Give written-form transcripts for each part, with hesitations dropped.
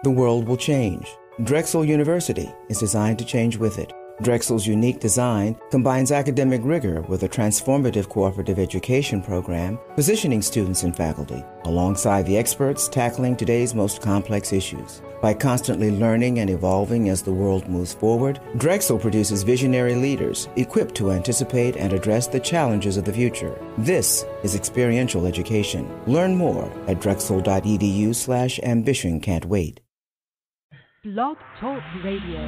The world will change. Drexel University is designed to change with it. Drexel's unique design combines academic rigor with a transformative cooperative education program, positioning students and faculty alongside the experts tackling today's most complex issues. By constantly learning and evolving as the world moves forward, Drexel produces visionary leaders equipped to anticipate and address the challenges of the future. This is experiential education. Learn more at drexel.edu/ambition can't wait. Blog Talk Radio.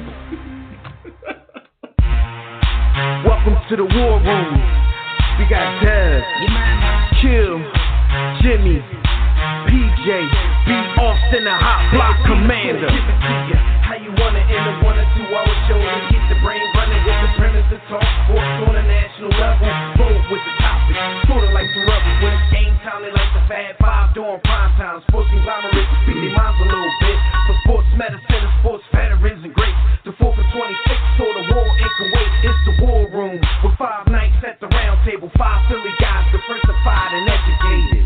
Welcome to the War Room. We got Dev, Kill, Jimmy, PJ, B. Austin, the Hot Block Commander. How you want it in the 1 or 2 hour show to get the brain running with the premise to talk sports on a national level. Bold with the topic, sort of like the rebels when it's game time. They like the Fab Five during prime time. Sports conglomerates speak their minds a little bit. For sports medicine and sports veterans and greats. The 4th and 26th saw the war in Kuwait. It's the War Room with 5 nights at the round table. 5 Philly guys diversified and educated.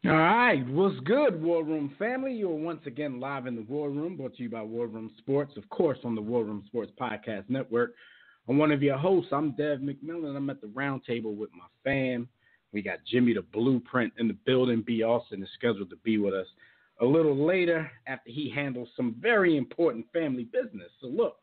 All right, what's good, War Room family? You are once again live in the War Room, brought to you by War Room Sports, of course, on the War Room Sports Podcast Network. I'm one of your hosts. I'm Dev McMillan. I'm at the round table with my fam. We got Jimmy the Blueprint in the building. B. Austin is scheduled to be with us a little later after he handles some very important family business. So look,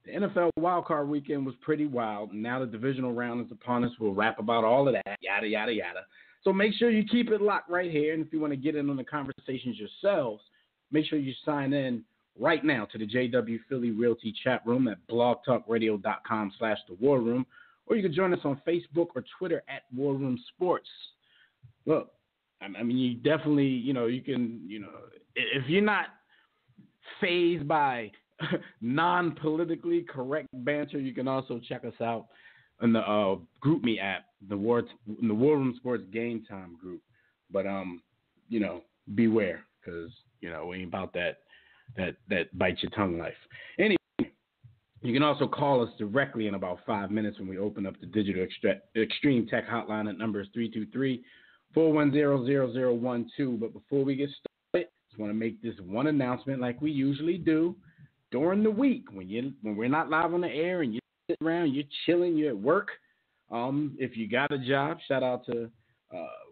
the NFL wildcard weekend was pretty wild. And now the divisional round is upon us. We'll rap about all of that, yada, yada, yada. So make sure you keep it locked right here. And if you want to get in on the conversations yourselves, make sure you sign in right now to the JW Philly Realty chat room at blogtalkradio.com/the War Room. Or you can join us on Facebook or Twitter at War Room Sports. Look, I mean, you definitely, you can, if you're not fazed by non-politically correct banter, you can also check us out in the GroupMe app, the War Room Sports Game Time group. But beware, because we ain't about that bite your tongue life. Anyway, you can also call us directly in about 5 minutes when we open up the Digital Extreme Tech Hotline. That number is 323-410-0012. But before we get started, just want to make this one announcement like we usually do during the week when we're not live on the air and you're sitting around, you're chilling, you're at work. If you got a job, shout out to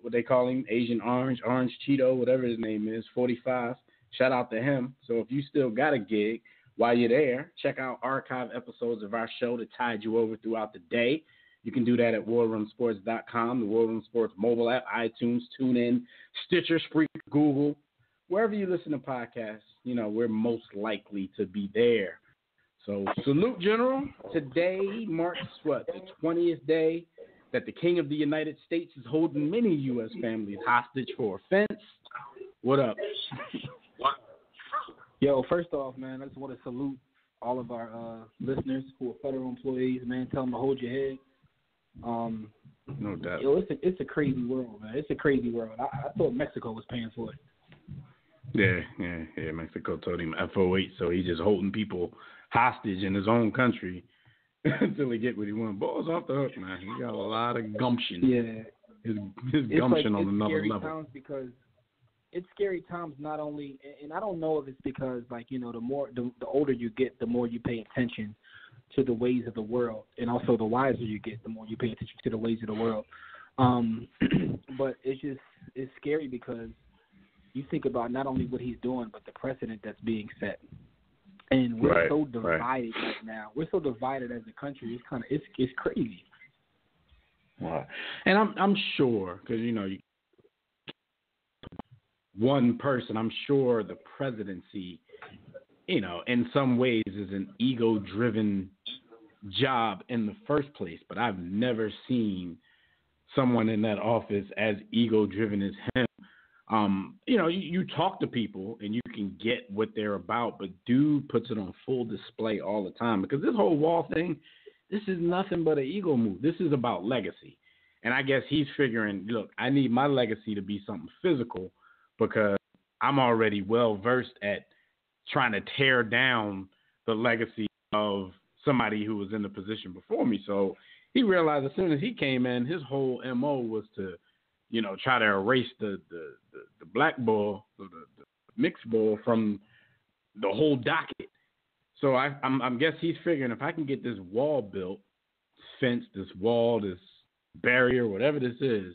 what they call him, Asian Orange Cheeto, whatever his name is, 45. Shout out to him. So if you still got a gig, while you're there, check out archive episodes of our show to tide you over throughout the day. You can do that at warroomsports.com, the War Room Sports mobile app, iTunes, TuneIn, Stitcher, Spreaker, Google. Wherever you listen to podcasts, we're most likely to be there. So salute, General. Today marks, the 20th day that the King of the United States is holding many U.S. families hostage for offense. What up? Yo, first off, man, I just want to salute all of our listeners who are federal employees, man. Tell them to hold your head. No doubt. Yo, it's a crazy world, man. It's a crazy world. I thought Mexico was paying for it. Yeah. Mexico told him FOH, so he's just holding people hostage in his own country until he get what he wants. Ball's off the hook, man. He got a lot of gumption. Yeah. His gumption on another level. Times because it's scary times not only, and I don't know if it's because, the older you get, the more you pay attention to the ways of the world, and also the wiser you get, the more you pay attention to the ways of the world. But it's scary because you think about not only what he's doing, but the precedent that's being set. And we're so divided right now. We're so divided as a country. It's crazy. Wow. And I'm sure, because one person, I'm sure the presidency, in some ways is an ego-driven job in the first place. But I've never seen someone in that office as ego-driven as him. You talk to people and you can get what they're about, but dude puts it on full display all the time because this whole wall thing, this is nothing but an ego move. This is about legacy. And I guess he's figuring, look, I need my legacy to be something physical because I'm already well-versed at trying to tear down the legacy of somebody who was in the position before me. So he realized as soon as he came in, his whole MO was to, try to erase the black ball, the mixed ball from the whole docket. So I'm guess he's figuring if I can get this wall built, fence, this wall, this barrier, whatever this is,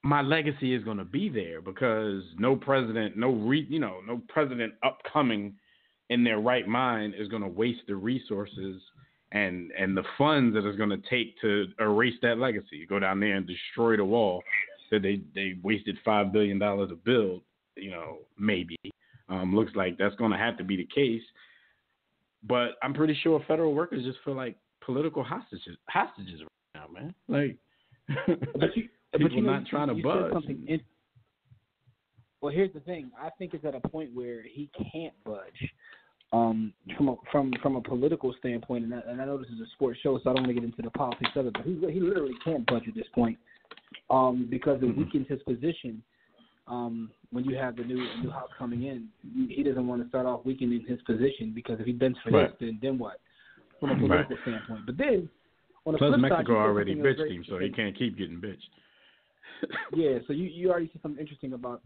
my legacy is going to be there because no president, no president upcoming in their right mind is going to waste the resources and the funds that it's going to take to erase that legacy. Go down there and destroy the wall that they wasted $5 billion to build, maybe. Looks like that's going to have to be the case. But I'm pretty sure federal workers just feel like political hostages right now, man. Like, people not trying to budge. Well, here's the thing. I think it's at a point where he can't budge. From a political standpoint, and I know this is a sports show, so I don't want to get into the politics of it, but he literally can't budge at this point because it weakens his position. When you have the new house coming in, he doesn't want to start off weakening his position because if he bends for this, then what? From a political standpoint. But then, on the flip Mexico side, already bitched him, so he can't keep getting bitched. Yeah, so you already see something interesting about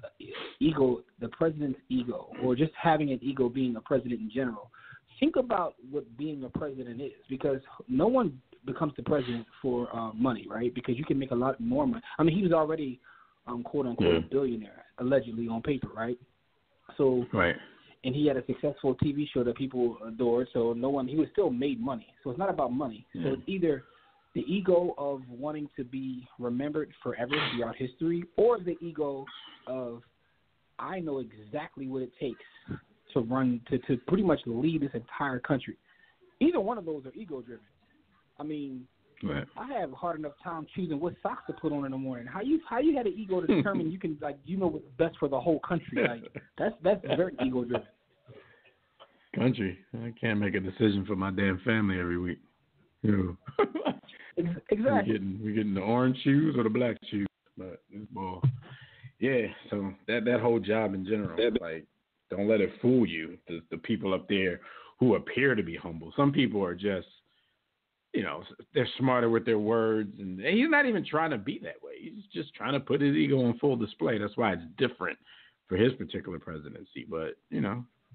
ego, the president's ego, or just having an ego being a president in general. Think about what being a president is, because no one becomes the president for money, right? Because you can make a lot more money. I mean, he was already, quote-unquote, a billionaire, allegedly, on paper, right? So, right. And he had a successful TV show that people adored, so he was still made money. So it's not about money. So it's either the ego of wanting to be remembered forever throughout history, or the ego of I know exactly what it takes to run to pretty much lead this entire country. Either one of those are ego driven. I mean, I have a hard enough time choosing what socks to put on in the morning. How you had an ego to determine you can what's best for the whole country? Like that's very ego driven. Country, I can't make a decision for my damn family every week. Exactly. We're getting the orange shoes or the black shoes, but it's ball. Yeah, so that whole job in general, like, don't let it fool you. The people up there who appear to be humble. Some people are just, they're smarter with their words, and he's not even trying to be that way. He's just trying to put his ego on full display. That's why it's different for his particular presidency. But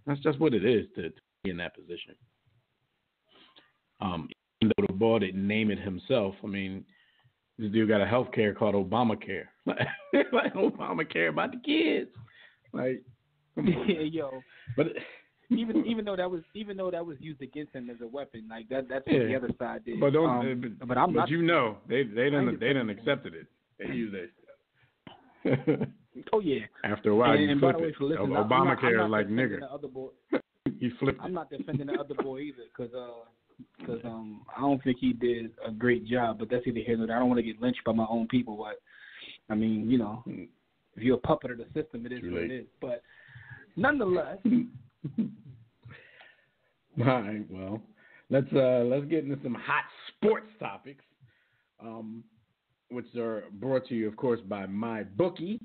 that's just what it is to be in that position. Even though the boy didn't name it himself, I mean, this dude got a health care called Obamacare. Like Obamacare about the kids. Like, yo. But even though that was used against him as a weapon, like that's what the other side did. But but I'm not. They didn't accepted it. They used it. Oh yeah. After a while, and you flip it. Obamacare is like nigger. You flip it. I'm not defending the other boy either, because I don't think he did a great job. But that's either here nor there. I don't want to get lynched by my own people, but I mean, if you're a puppet of the system, it is what it is. But nonetheless. All right. Well, let's get into some hot sports topics, which are brought to you, of course, by MyBookie.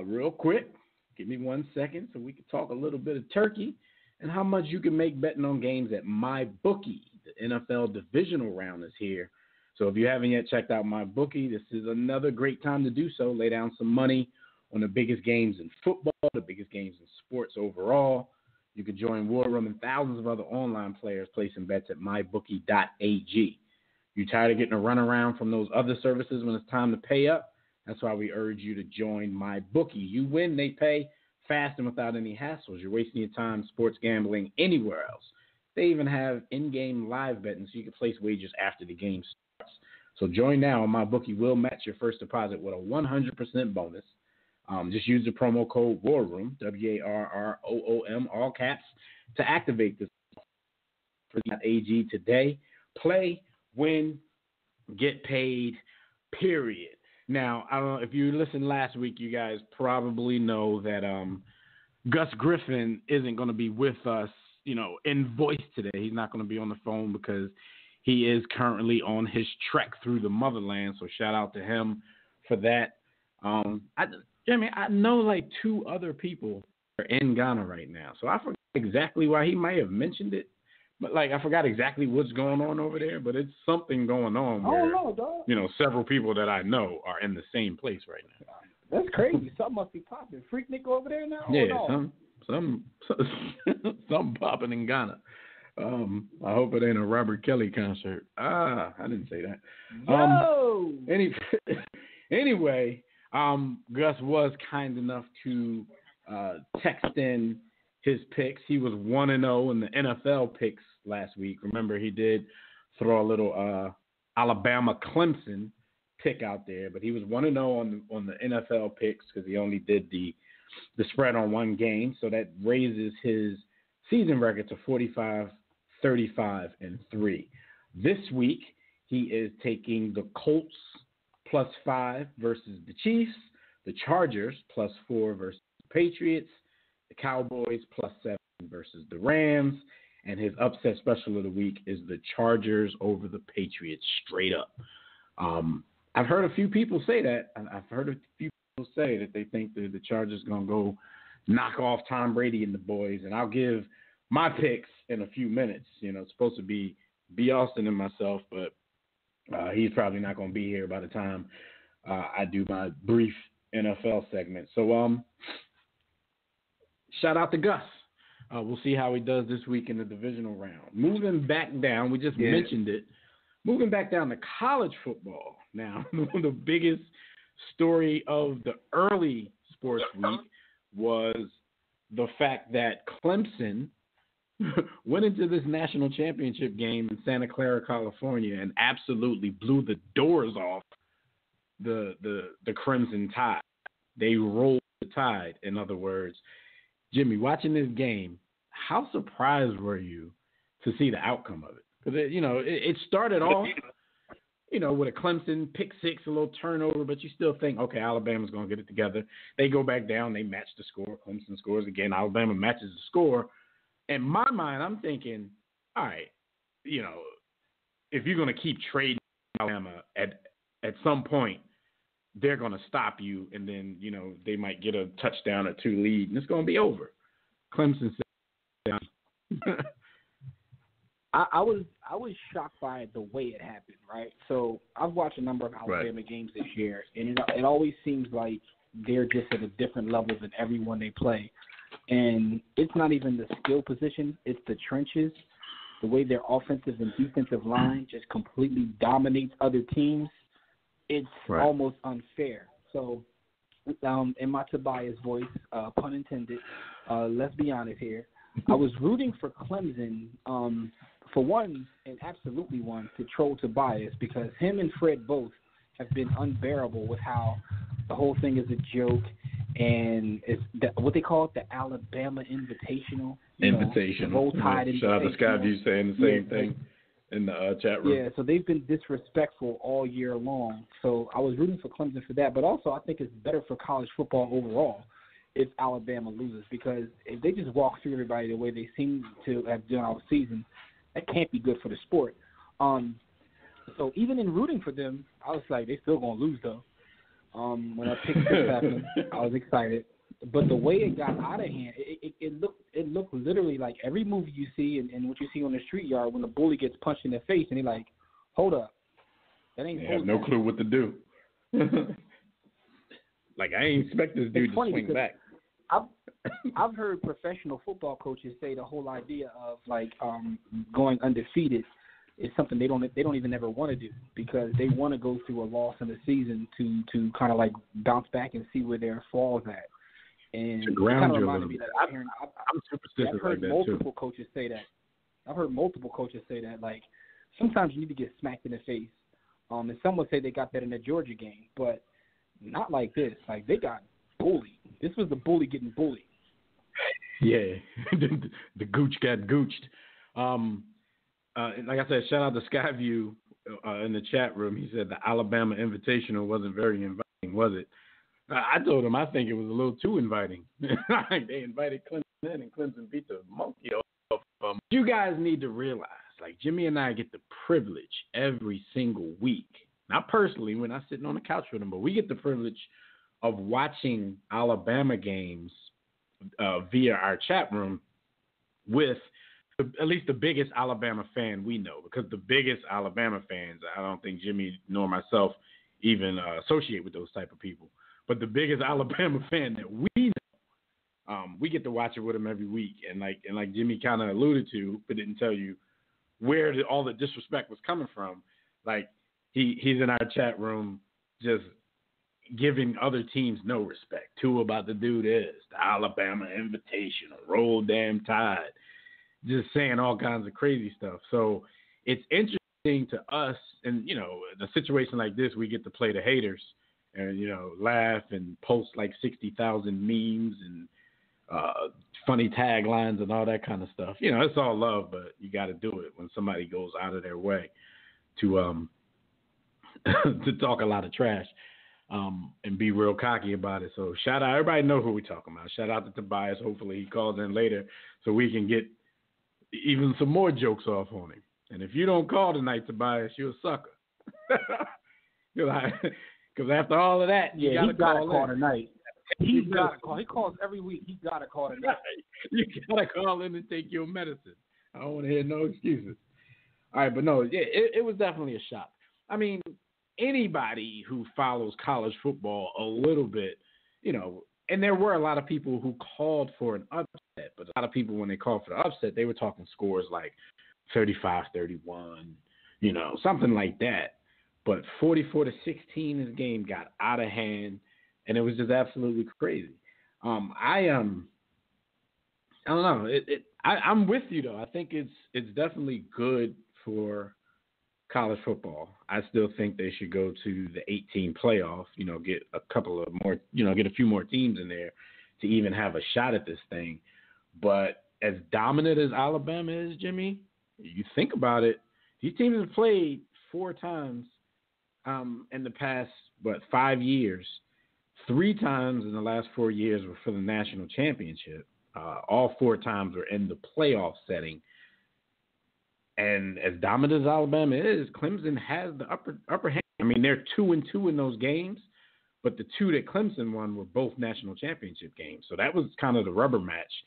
Real quick, give me 1 second so we can talk a little bit of turkey and how much you can make betting on games at MyBookie. The NFL divisional round is here. So if you haven't yet checked out MyBookie, this is another great time to do so. Lay down some money on the biggest games in football, the biggest games in sports overall. You can join War Room and thousands of other online players placing bets at mybookie.ag. You tired of getting a runaround from those other services when it's time to pay up? That's why we urge you to join MyBookie. You win, they pay fast and without any hassles. You're wasting your time sports gambling anywhere else. They even have in-game live betting so you can place wagers after the game starts. So join now, and MyBookie will match your first deposit with a 100% bonus. Just use the promo code WARROOM, WARROOM, all caps, to activate this for AG today. Play, win, get paid, period. Now, I don't know if you listened last week, you guys probably know that Gus Griffin isn't going to be with us, in voice today. He's not going to be on the phone because he is currently on his trek through the motherland. So shout out to him for that. I know like 2 other people are in Ghana right now. So I forget exactly why he might have mentioned it, But like I forgot exactly what's going on over there, but it's something going on where dog. Several people that I know are in the same place right now. That's crazy. Something must be popping. Freaknik over there now? Yeah, no? something popping in Ghana. I hope it ain't a Robert Kelly concert. I didn't say that. Yo! Anyway, Gus was kind enough to text in his picks. He was 1-0 in the NFL picks last week. Remember, he did throw a little Alabama Clemson pick out there, but he was 1-0 on the NFL picks because he only did the spread on one game. So that raises his season record to 45-35-3. This week, he is taking the Colts +5 versus the Chiefs, the Chargers +4 versus the Patriots, the Cowboys +7 versus the Rams, and his upset special of the week is the Chargers over the Patriots straight up. I've heard a few people say that. I've heard a few people say that they think that the Chargers going to go knock off Tom Brady and the boys, and I'll give my picks in a few minutes. It's supposed to be B. Austin and myself, but he's probably not going to be here by the time I do my brief NFL segment. So shout out to Gus. We'll see how he does this week in the divisional round. Moving back down, we just mentioned it. Moving back down to college football. Now, the biggest story of the early sports week was the fact that Clemson went into this national championship game in Santa Clara, California, and absolutely blew the doors off the Crimson Tide. They rolled the Tide, in other words. Jimmy, watching this game, how surprised were you to see the outcome of it? Because, it started off, with a Clemson pick six, a little turnover, but you still think, okay, Alabama's going to get it together. They go back down. They match the score. Clemson scores again. Alabama matches the score. In my mind, I'm thinking, all right, if you're going to keep trading Alabama at some point, they're going to stop you, and then, they might get a touchdown or two lead, and it's going to be over. Clemson said, I was shocked by the way it happened, right? So I've watched a number of Alabama games this year, and it always seems like they're just at a different level than everyone they play. And it's not even the skill position, it's the trenches, the way their offensive and defensive line just completely dominates other teams. It's almost unfair. So in my Tobias voice, pun intended, let's be honest here, I was rooting for Clemson for one, and absolutely one, to troll Tobias because him and Fred both have been unbearable with how the whole thing is a joke and it's what they call it, the Alabama Invitational. Invitational. Shout out to Skyview saying the same thing in the chat room. Yeah, so they've been disrespectful all year long. So I was rooting for Clemson for that, but also I think it's better for college football overall if Alabama loses because if they just walk through everybody the way they seem to have done all season, that can't be good for the sport. So even in rooting for them, I was like, they still going to lose, though. When I picked this happened, I was excited. But the way it got out of hand, it looked literally like every movie you see and what you see on the street yard when the bully gets punched in the face and they're like, hold up. That ain't. They have no clue what to do. Like, I ain't expect this dude to swing back. I've heard professional football coaches say the whole idea of going undefeated is something they don't even ever want to do because they want to go through a loss in the season to kind of like bounce back and see where their fall's at. And to ground you a little bit. I'm superstitious I've heard like that multiple coaches say that. I've heard multiple coaches say that. Like sometimes you need to get smacked in the face. And some would say they got that in the Georgia game, but not like this. Like they got bullied. This was the bully getting bullied. Yeah, the gooch got gooched. Like I said, shout out to Skyview in the chat room. He said the Alabama Invitational wasn't very inviting, was it? I told him I think it was a little too inviting. They invited Clemson in, and Clemson beat the monkey off. You guys need to realize, like Jimmy and I get the privilege every single week. Not personally, we're not sitting on the couch with them, but we get the privilege of watching Alabama games via our chat room with at least the biggest Alabama fan we know, because the biggest Alabama fans, I don't think Jimmy nor myself even associate with those type of people. But the biggest Alabama fan that we know, we get to watch it with him every week, and like Jimmy kind of alluded to, but didn't tell you where all the disrespect was coming from. Like he's in our chat room just giving other teams no respect. Tua about to do this, the Alabama Invitational, Roll Damn Tide, just saying all kinds of crazy stuff. So it's interesting to us, and in a situation like this, we get to play the haters and laugh and post like 60,000 memes and funny taglines and all that kind of stuff. It's all love, but you got to do it when somebody goes out of their way to to talk a lot of trash. And be real cocky about it. So shout out, everybody know who we're talking about. Shout out to Tobias. Hopefully he calls in later so we can get even some more jokes off on him. And if you don't call tonight, Tobias, you're a sucker. Because after all of that, you gotta call in. Tonight. He's got to call. He calls every week. He got to call tonight. You got to call in and take your medicine. I don't want to hear no excuses. All right, but no, yeah, it was definitely a shock. I mean, anybody who follows college football a little bit, and there were a lot of people who called for an upset, but a lot of people, when they called for the upset, they were talking scores like 35-31, something like that. But 44-16, this game got out of hand, and it was just absolutely crazy. I don't know. I'm with you though. I think it's definitely good for college football. I still think they should go to the 18 playoff, get a couple of more, get a few more teams in there to even have a shot at this thing. But as dominant as Alabama is, Jimmy, you think about it, these teams have played 4 times in the past, 5 years. 3 times in the last 4 years were for the national championship. All 4 times were in the playoff setting. And as dominant as Alabama is, Clemson has the upper hand. I mean, they're 2-2 in those games, but the 2 that Clemson won were both national championship games. So that was kind of the rubber match.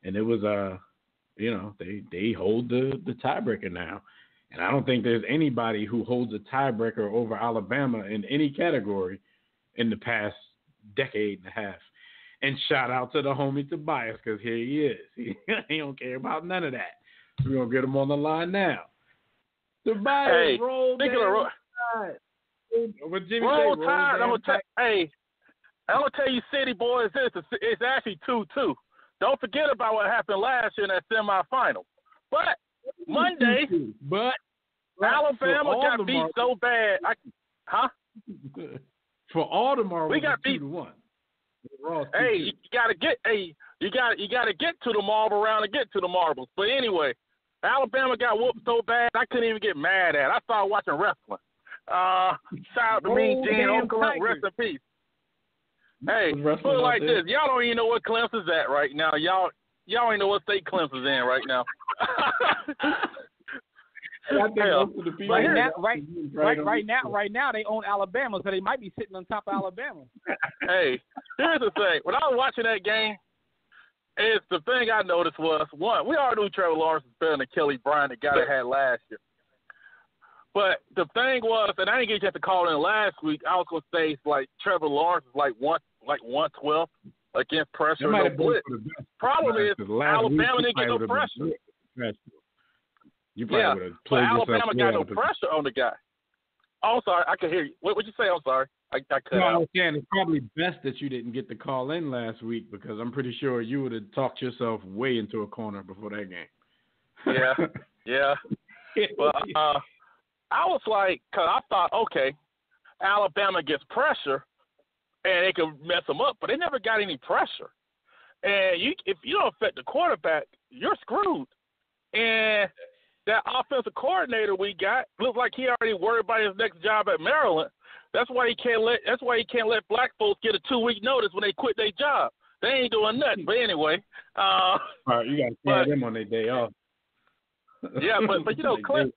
And it was, they hold the tiebreaker now. And I don't think there's anybody who holds a tiebreaker over Alabama in any category in the past decade and a half. And shout out to the homie Tobias, because here he is. He don't care about none of that. We're going to get him on the line now. Tobias, roll Tide. Roll Tide. I'm going to tell you, City Boys, it's actually 2-2. Don't forget about what happened last year in that semifinal. But Monday, Alabama got beat so bad. For all tomorrow, we got beat 2-1. Hey, you gotta get to the marble round to get to the marbles. But anyway, Alabama got whooped so bad I couldn't even get mad at it. I started watching wrestling. Shout out to Mean Gene, rest in peace. Hey, put it like this: y'all don't even know what Clemson's at right now. Y'all ain't know what state Clemson's in right now. Right now they own Alabama, so they might be sitting on top of Alabama. Hey, here's the thing: when I was watching that game, the thing I noticed was, one, we already knew Trevor Lawrence was better than Kelly Bryant, the guy they had last year. But the thing was, and I didn't get a chance to call in last week, I was gonna say it's like Trevor Lawrence is like 112 against pressure, no blitz. Problem is Alabama didn't get no pressure. You probably would have played Alabama got no pressure on the guy. Oh, I'm sorry, I could hear you. What did you say? I'm sorry. I cut out. It's probably best that you didn't get the call in last week, because I'm pretty sure you would have talked yourself way into a corner before that game. Yeah. But I was like, because I thought, okay, Alabama gets pressure and they can mess them up, but they never got any pressure. And if you don't affect the quarterback, you're screwed. And that offensive coordinator we got looks like he already worried about his next job at Maryland. That's why he can't let black folks get a 2-week notice when they quit their job. They ain't doing nothing. But anyway, all right, you got to tell them on their day off. Yeah, but Clemson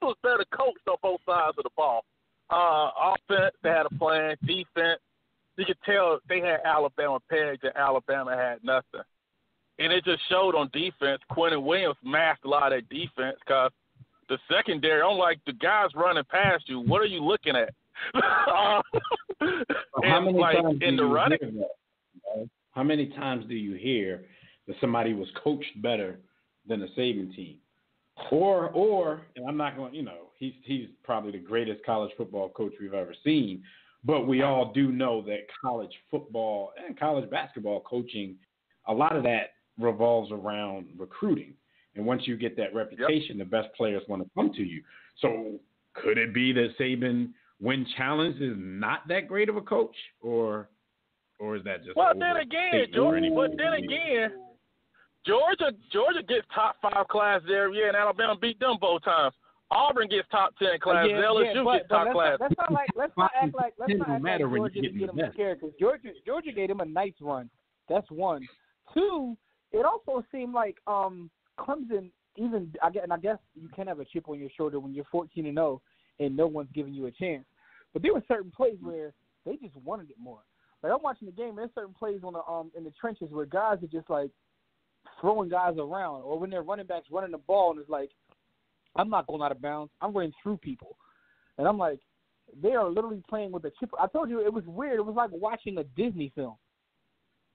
was better coached on both sides of the ball. Offense, they had a plan. Defense, you could tell they had Alabama pegged and Alabama had nothing. And it just showed on defense. Quentin Williams masked a lot of that defense because the secondary, unlike the guys running past you, what are you looking at? How many times in the running? How many times do you hear that somebody was coached better than the Saban team? Or, and I'm not going, he's probably the greatest college football coach we've ever seen, but we all do know that college football and college basketball coaching, a lot of that revolves around recruiting. And once you get that reputation, the best players want to come to you. So could it be that Saban, when challenged, is not that great of a coach, or is that just Georgia gets top 5 class every year, and Alabama beat them both times. Auburn gets top 10 class. LSU gets top class. Let's not act like Georgia didn't get him a scare, because Georgia gave him a nice run. That's one. 2, it also seemed like Clemson, I guess you can have a chip on your shoulder when you're 14-0 and no one's giving you a chance. But there were certain plays where they just wanted it more. Like, I'm watching the game, and there's certain plays on the in the trenches where guys are just like throwing guys around, or when their running backs running the ball and it's like, I'm not going out of bounds, I'm running through people. And I'm like, they are literally playing with a chip. I told you, it was weird. It was like watching a Disney film.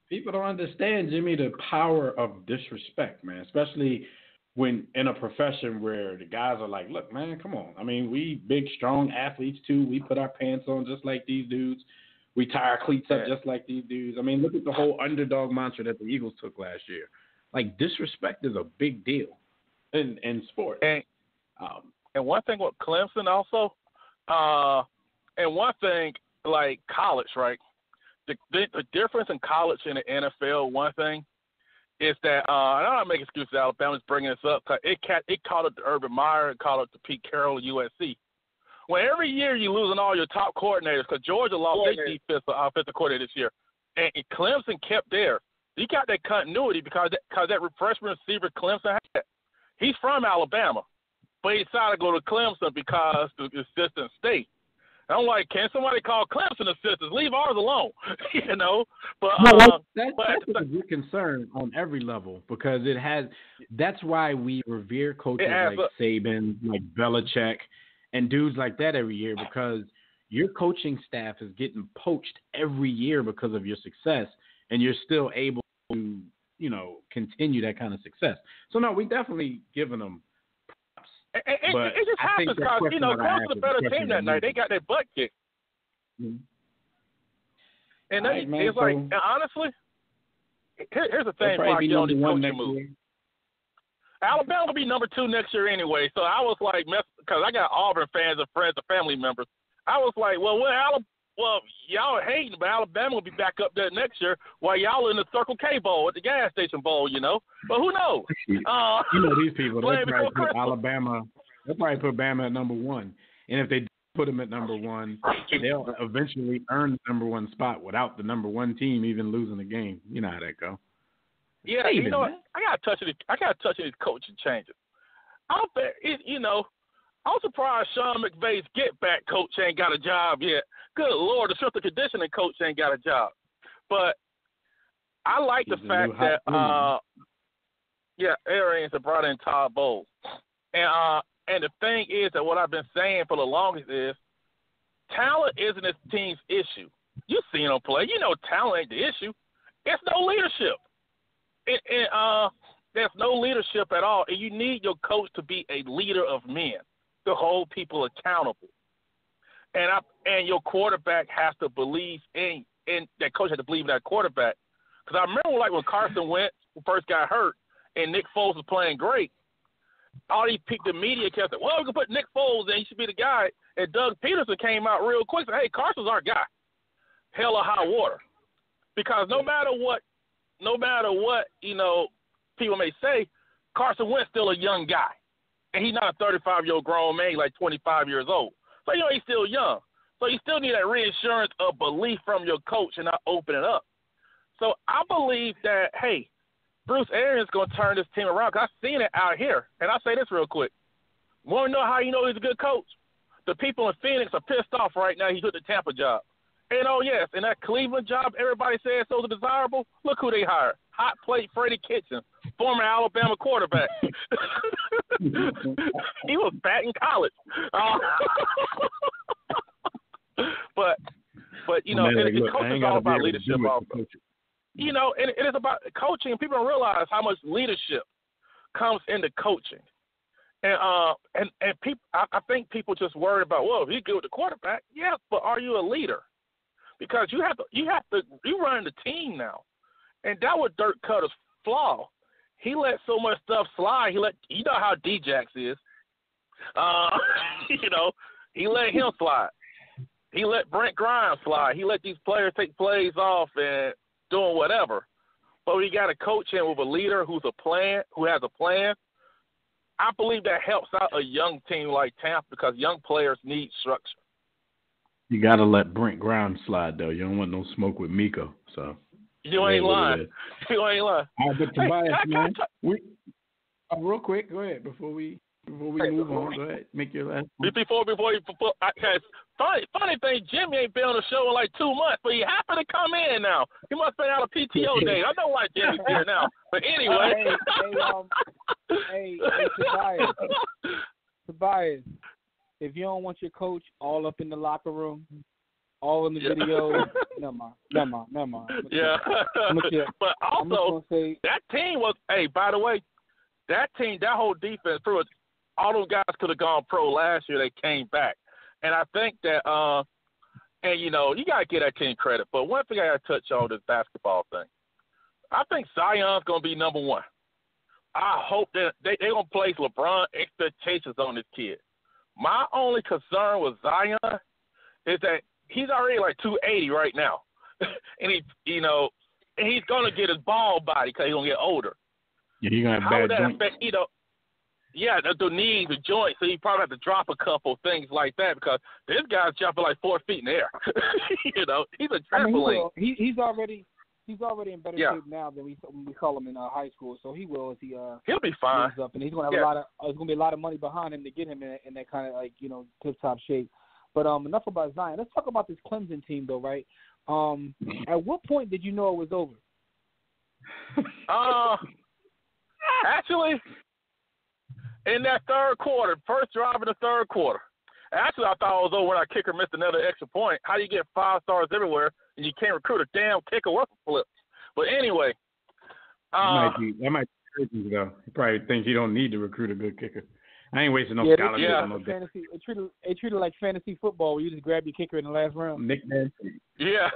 People don't understand, Jimmy, the power of disrespect, man, especially when in a profession where the guys are like, look, man, come on. I mean, we big, strong athletes, too. We put our pants on just like these dudes. We tie our cleats up just like these dudes. I mean, look at the whole underdog mantra that the Eagles took last year. Like, disrespect is a big deal in sports. And one thing with Clemson also, and one thing, like college, right? The difference in college and the NFL, one thing, is that, and I'm not making excuses, Alabama's bringing this up, because it caught up to Urban Meyer, it caught up to Pete Carroll at USC. When every year you're losing all your top coordinators, because Georgia lost their offensive coordinator this year, and Clemson kept theirs. You got that continuity because that freshman receiver Clemson had. He's from Alabama, but he decided to go to Clemson because the assistant state. And I'm like, can somebody call Clemson assistants? Leave ours alone, But that's a good concern on every level, because that's why we revere coaches like Saban, like Belichick, and dudes like that every year, because your coaching staff is getting poached every year because of your success, and you're still able to, continue that kind of success. So, no, we definitely giving them props. It just happens because, Clemson's a better team that night. They got their butt kicked. Mm-hmm. And it's like, honestly, here's the thing before I get on these coaching moves. Alabama will be number 2 next year anyway. So I was like, because I got Auburn fans and friends and family members. I was like, well, y'all are hating, but Alabama will be back up there next year while y'all are in the Circle K Bowl at the gas station bowl, But who knows? These people, they'll probably put Alabama. They'll probably put Bama at number 1. And if they put them at number 1, they'll eventually earn the number 1 spot without the number 1 team even losing the game. You know how that go. Yeah, Saban, what? I got to touch these coaching changes. I'll bet I'm surprised Sean McVay's get back coach ain't got a job yet. Good Lord, the strength and conditioning coach ain't got a job. But I like the fact that Arians have brought in Todd Bowles. And the thing is that what I've been saying for the longest is talent isn't this team's issue. You've seen them play. Talent ain't the issue. It's no leadership. There's no leadership at all, and you need your coach to be a leader of men, to hold people accountable. And your quarterback has to believe in that coach has to believe in that quarterback. Because I remember when Carson Wentz first got hurt and Nick Foles was playing great, all these the media kept saying, well, we can put Nick Foles in, he should be the guy. And Doug Peterson came out real quick and said, hey, Carson's our guy. Hell or high water. Because no matter what, people may say, Carson Wentz still a young guy. And he's not a 35-year-old grown man, he's like 25 years old. So, he's still young. So you still need that reassurance of belief from your coach and not open it up. So I believe that, hey, Bruce Arians is going to turn this team around, because I've seen it out here. And I'll say this real quick. Want to know how you know he's a good coach? The people in Phoenix are pissed off right now he took the Tampa job. And oh yes, in that Cleveland job, everybody says so desirable. Look who they hired: hot plate Freddie Kitchens, former Alabama quarterback. He was fat in college. But you know, and coaching is all about leadership also. You know, and it is about coaching, and people don't realize how much leadership comes into coaching. And people, I think people just worry about, well, he's good with the quarterback. Yes, but are you a leader? Because you run the team now, and that was Dirk Cutter's flaw. He let so much stuff slide. You know how Djax is. You know, he let him slide. He let Brent Grimes slide. He let these players take plays off and doing whatever. But we got to coach him with a leader who has a plan. I believe that helps out a young team like Tampa because young players need structure. You got to let Brent Grimes slide, though. You don't want no smoke with Miko. So you ain't lying. You ain't lying. All right, but Tobias, man, real quick, go ahead before we move on. Go ahead, make your last point. Before funny thing, Jimmy ain't been on the show in like 2 months, but he happened to come in now. He must have been out of PTO day. I know why Jimmy's here now. But anyway. Hey, Tobias, if you don't want your coach all up in the locker room, all in the video, never mind. Yeah. But also, that team was, by the way, that whole defense, all those guys could have gone pro last year. They came back. And I think that, and, you know, you got to give that team credit. But one thing I got to touch on this basketball thing. I think Zion's going to be number one. I hope that they're going to place LeBron expectations on this kid. My only concern with Zion is that he's already like 280 right now. And he's going to get his ball body because he's going to get older. Yeah, he's going to have bad joints. How would that affect, yeah, the knees, the joints, so you probably have to drop a couple things like that because this guy's jumping like 4 feet in the air. He's a trampoline. He's already in better shape now than we saw him in high school. So he will as he'll be fine. Moves up, and he's going to have there's going to be a lot of money behind him to get him in that kind of tip top shape. But enough about Zion. Let's talk about this Clemson team though, right? At what point did you know it was over? Actually, in that third quarter, first drive in the third quarter. Actually, I thought it was over when our kicker missed another extra point. How do you get 5 stars everywhere and you can't recruit a damn kicker worth of flips? But anyway. That might be crazy, though. He probably thinks you don't need to recruit a good kicker. I ain't wasting no scholarship on no fantasy. It treated like fantasy football where you just grab your kicker in the last round. Yeah.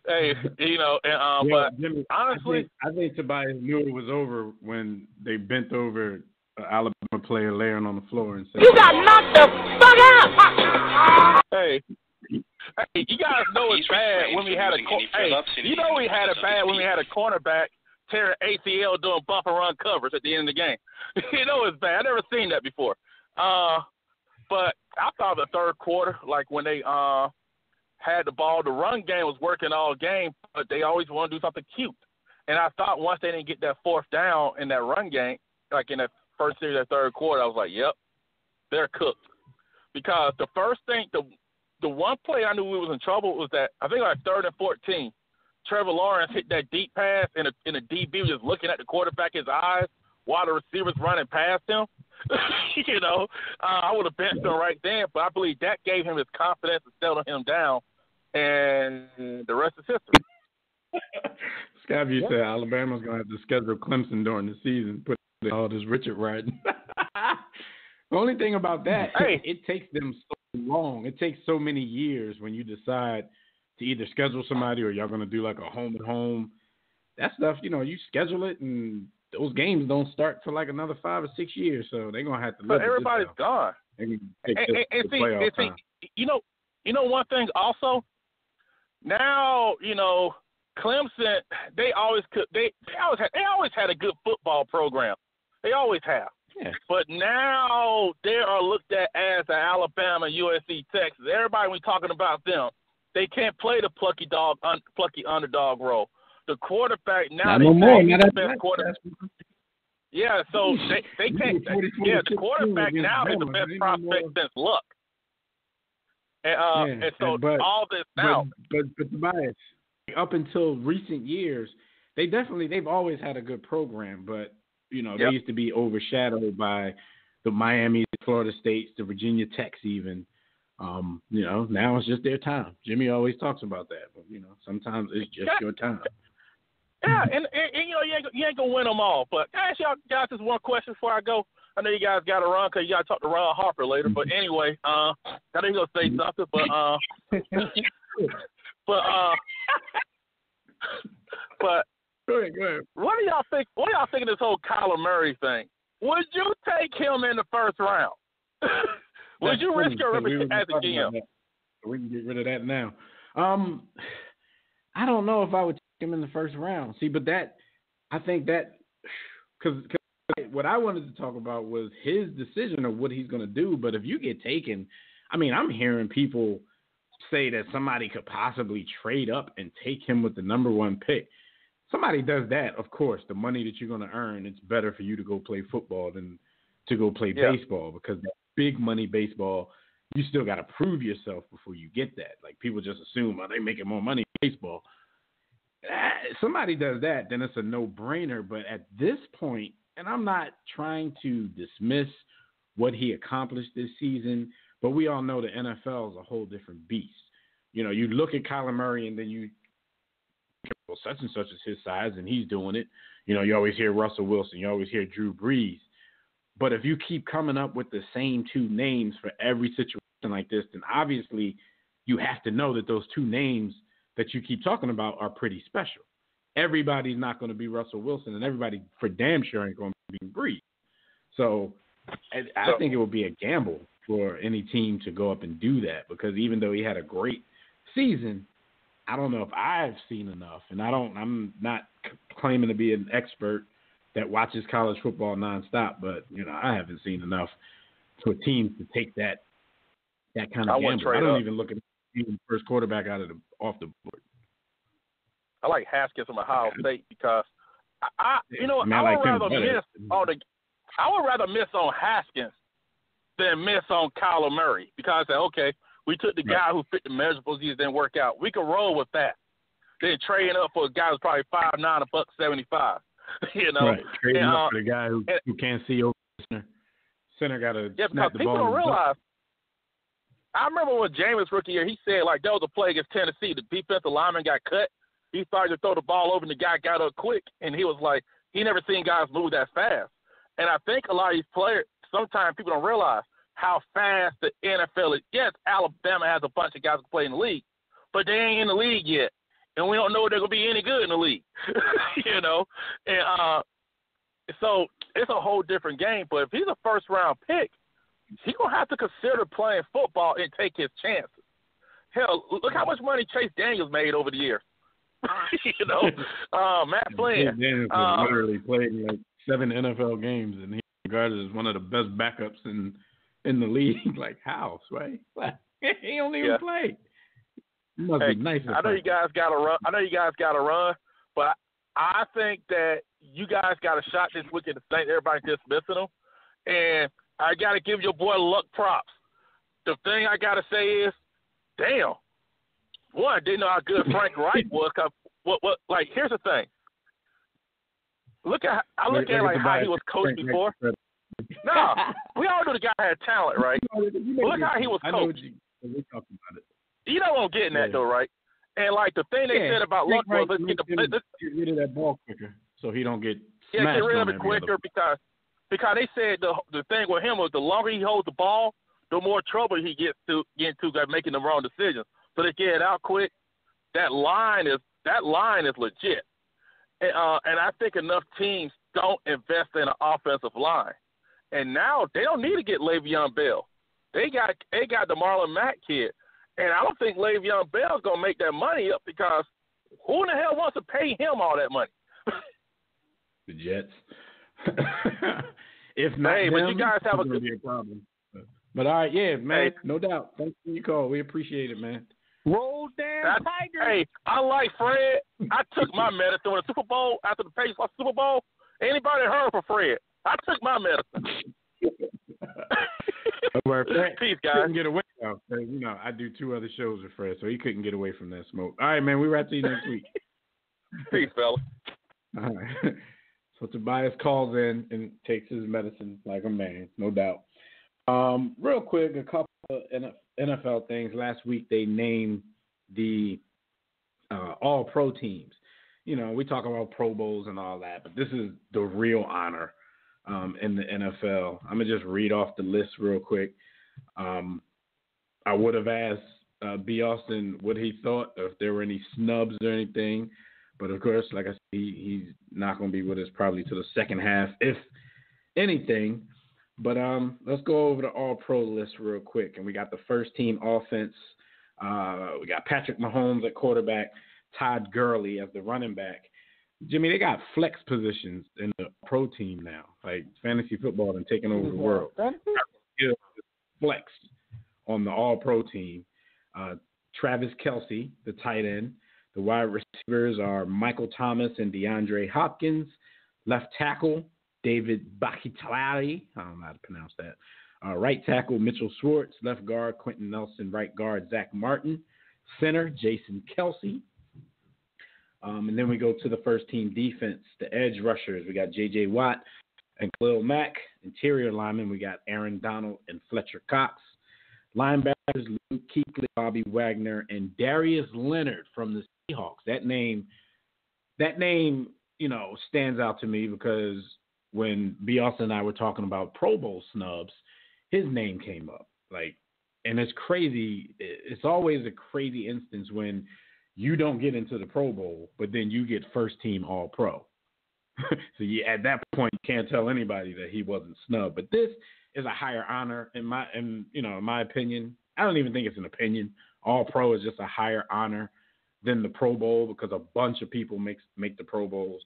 Hey, but Jimmy, honestly. I think Tobias knew it was over when they bent over an Alabama player laying on the floor and said, "You got knocked the fuck out!" Hey, you guys know it's bad when we had we had it bad when we had a cornerback tearing ACL doing bump and run covers at the end of the game. It's bad. I never seen that before. But I thought the third quarter, like when they had the ball, the run game was working all game, but they always want to do something cute. And I thought once they didn't get that fourth down in that run game, like in that first series of that third quarter, I was like, yep, they're cooked. Because the first thing, the one play I knew we was in trouble was that, I think like 3rd and 14, Trevor Lawrence hit that deep pass, and the DB was just looking at the quarterback, his eyes, while the receiver's running past him. I would have benched him right then, but I believe that gave him his confidence and settled him down, and the rest is history. Scabby said Alabama's going to have to schedule Clemson during the season, put all this Richard riding. The only thing about that, it takes them so long. It takes so many years when you decide to either schedule somebody or y'all going to do like a home and home. That stuff, you schedule it, and those games don't start for like another 5 or 6 years. So they're going to have to live with everybody's this gone. And see, one thing also, now, Clemson, they always had a good football program. They always have. Yeah. But now they are looked at as the Alabama, USC, Texas. Everybody, when talking about them, they can't play the plucky underdog role. The quarterback now, the best quarterback. Yeah, so they can't. Yeah, the quarterback now is the best prospect since Luck. And so all this now. But Tobias, up until recent years, they've always had a good program, but they used to be overshadowed by the Miamis, the Florida States, the Virginia Techs even. Now it's just their time. Jimmy always talks about that, but sometimes it's just your time. Yeah, and you ain't gonna win them all. But can I ask y'all guys just one question before I go? I know you guys got to run because you got to talk to Ron Harper later. But anyway, I know he's gonna say something. But go ahead. What do y'all think? What do y'all think of this whole Kyler Murray thing? Would you take him in the first round? Would you risk your reputation as a GM? We can get rid of that now. I don't know if I would take him in the first round. See, but I think that because what I wanted to talk about was his decision of what he's going to do. But if you get taken, I'm hearing people say that somebody could possibly trade up and take him with the number one pick. Somebody does that, of course, the money that you're going to earn, it's better for you to go play football than to go play baseball, because that big money baseball, you still got to prove yourself before you get that. Like, people just assume, they're making more money in baseball. Somebody does that, then it's a no-brainer. But at this point, and I'm not trying to dismiss what he accomplished this season, but we all know the NFL is a whole different beast. You look at Kyler Murray and then you such and such is his size and he's doing it. You always hear Russell Wilson, you always hear Drew Brees. But if you keep coming up with the same two names for every situation like this, then obviously you have to know that those two names that you keep talking about are pretty special. Everybody's not going to be Russell Wilson, and everybody for damn sure ain't going to be Brees. So I think it would be a gamble for any team to go up and do that, because even though he had a great season, I don't know if I've seen enough, and I'm not claiming to be an expert that watches college football nonstop, but I haven't seen enough for teams to take that kind of gamble. I don't even look at the first quarterback off the board. I like Haskins from Ohio State because I would rather miss on Haskins than miss on Kyler Murray, because I said, okay, we took the guy who fit the measurables, he didn't work out. We can roll with that. Then trading up for a guy who's probably 5'9", $175. Right. Trading up for the guy who can't see over the center. Center got to snap the ball. People don't realize. I remember when Jameis rookie year, he said, like, there was a play against Tennessee. The defensive lineman got cut. He started to throw the ball over, and the guy got up quick. And he was like, he never seen guys move that fast. And I think a lot of these players, sometimes people don't realize how fast the NFL is. Yes, Alabama has a bunch of guys who play in the league, but they ain't in the league yet. And we don't know if they're going to be any good in the league, And so it's a whole different game. But if he's a first-round pick, he's going to have to consider playing football and take his chances. Hell, look how much money Chase Daniels made over the years. Matt Flynn. Chase Daniels literally played like 7 NFL games, and he's regarded as one of the best backups in the league. Like, how, right? He don't even play. Must be nice. I know you guys got to run. But I think that you guys got a shot this weekend to think everybody's dismissing them. And I got to give your boy Luck props. The thing I got to say is, damn, one, I didn't know how good Frank Wright was. Like, here's the thing. I look at how he was coached before. No, we all knew the guy had talent, right? Look how he was coached. We're talking about it. You know what I'm getting at, though, right? And, like, the thing they said about Luck was, let's get rid of that ball quicker so he don't get smashed. Get rid of it quicker because they said the thing with him was the longer he holds the ball, the more trouble he gets into making the wrong decisions. So they get it out quick. That line is legit. And I think enough teams don't invest in an offensive line. And now they don't need to get Le'Veon Bell. They got the Marlon Mack kid. And I don't think Le'Veon Bell's going to make that money up, because who in the hell wants to pay him all that money? The Jets. If not, but you guys have a problem. But all right, yeah, man, no doubt. Thanks for your call. We appreciate it, man. Roll down, Tiger. Hey, unlike Fred, I took my medicine in the Super Bowl after the Patriots lost the Super Bowl. Anybody heard from Fred? I took my medicine. Where Fred Peace, guys. couldn't get away though. You know, I do 2 other shows with Fred, so he couldn't get away from that smoke. All right, man. We right to you next week. Peace, fella. All right. So Tobias calls in and takes his medicine like a man, no doubt. Real quick, a couple of NFL things. Last week they named the All-Pro teams. You know, we talk about Pro Bowls and all that, but this is the real honor in the NFL. I'm going to just read off the list real quick. I would have asked B. Austin what he thought, or if there were any snubs or anything. But, of course, like I said, he's not going to be with us probably to the second half, if anything. But let's go over the All-Pro list real quick. And we got the first-team offense. We got Patrick Mahomes at quarterback, Todd Gurley as the running back. Jimmy, they got flex positions in the pro team now. Like fantasy football and taking over the world. Flex on the All-Pro team. Travis Kelce, the tight end. The wide receivers are Michael Thomas and DeAndre Hopkins. Left tackle, David Bakhtiari. I don't know how to pronounce that. Right tackle, Mitchell Schwartz. Left guard, Quentin Nelson. Right guard, Zach Martin. Center, Jason Kelce. And then we go to the first team defense, the edge rushers. We got J.J. Watt and Khalil Mack. Interior linemen, we got Aaron Donald and Fletcher Cox. Linebackers, Luke Kuechly, Bobby Wagner, and Darius Leonard from the Seahawks. That name, you know, stands out to me because when B. Austin and I were talking about Pro Bowl snubs, his name came up. Like, and it's crazy. It's always a crazy instance when you don't get into the Pro Bowl, but then you get first team All Pro. So at that point, you can't tell anybody that he wasn't snubbed. But this is a higher honor in my opinion. I don't even think it's an opinion. All Pro is just a higher honor than the Pro Bowl because a bunch of people make the Pro Bowls.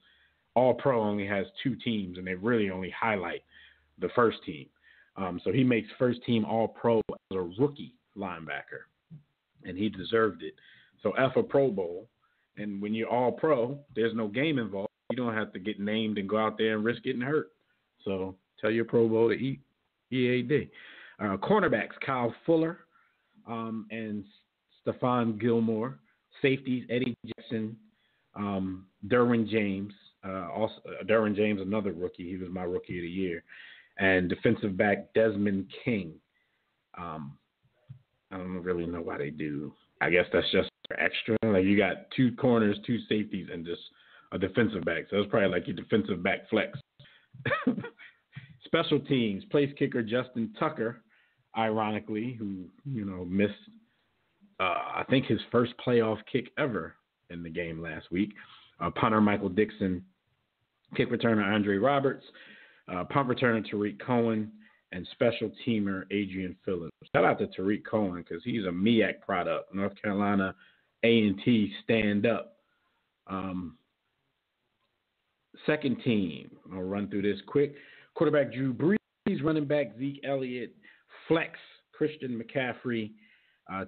All Pro only has 2 teams, and they really only highlight the first team. So he makes first team All Pro as a rookie linebacker, and he deserved it. So F a Pro Bowl, and when you're All Pro, there's no game involved. You don't have to get named and go out there and risk getting hurt. So tell your Pro Bowl to eat EAD. Cornerbacks, Kyle Fuller and Stephon Gilmore. Safeties, Eddie Jackson, Derwin James. Also, Derwin James, another rookie. He was my rookie of the year. And defensive back, Desmond King. I don't really know why they do. I guess that's just extra. Like you got 2 corners, 2 safeties, and just a defensive back. So it's probably like your defensive back flex. Special teams, place kicker Justin Tucker, ironically, who, you know, missed, I think, his first playoff kick ever in the game last week. Punter Michael Dixon, kick returner Andre Roberts, punt returner Tariq Cohen, and special teamer Adrian Phillips. Shout out to Tariq Cohen because he's a MEAC product. North Carolina A&T stand up. Second team, I'll run through this quick. Quarterback Drew Brees, running back Zeke Elliott, flex Christian McCaffrey,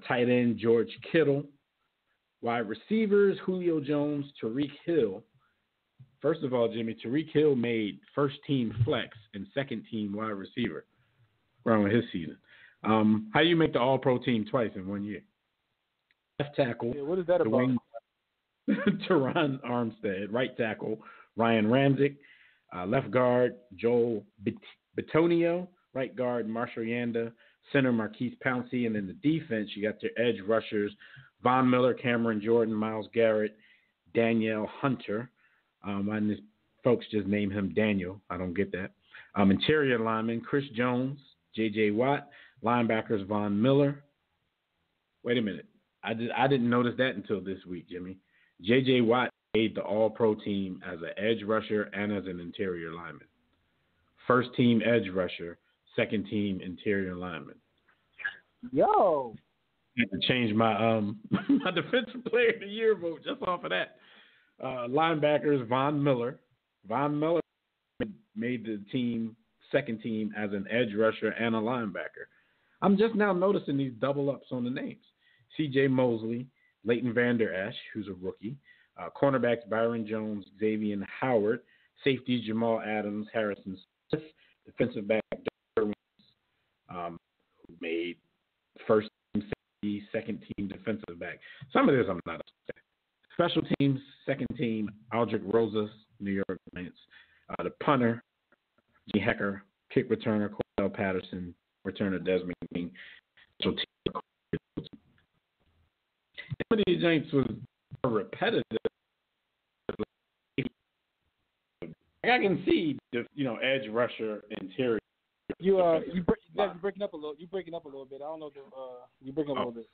tight end George Kittle, wide receivers Julio Jones, Tariq Hill. First of all, Jimmy, Tariq Hill made first team flex and second team wide receiver around his season. How do you make the All Pro team twice in 1 year? Left tackle. Yeah, what is that about? Teron Armstead, right tackle Ryan Ramczyk, left guard Joel Bitonio, right guard Marshall Yanda, center Marquise Pouncey, and in the defense you got your edge rushers Von Miller, Cameron Jordan, Myles Garrett, Danielle Hunter. And this folks just name him Daniel. I don't get that. Interior linemen Chris Jones, J.J. Watt, linebackers Von Miller. Wait a minute. I didn't notice that until this week, Jimmy. J.J. Watt made the All-Pro team as an edge rusher and as an interior lineman. First team edge rusher, second team interior lineman. Yo. I had to change my my defensive player of the year vote just off of that. Linebackers Von Miller. Von Miller made the team, second team, as an edge rusher and a linebacker. I'm just now noticing these double ups on the names. C.J. Mosley, Leighton Vander Esch, who's a rookie. Cornerbacks Byron Jones, Xavier Howard. Safeties Jamal Adams, Harrison Smith. Defensive back Derwin. made first team safety, second team defensive back. Some of this I'm not upset. Special teams, second team, Aldrich Rosas, New York Giants. The punter, G. Hecker, kick returner, Cordell Patterson, returner Desmond King. Special team. Some of these Giants was repetitive. I can see the edge rusher interior. You're breaking up a little. You're breaking up a little bit. I don't know. You're breaking up a little bit.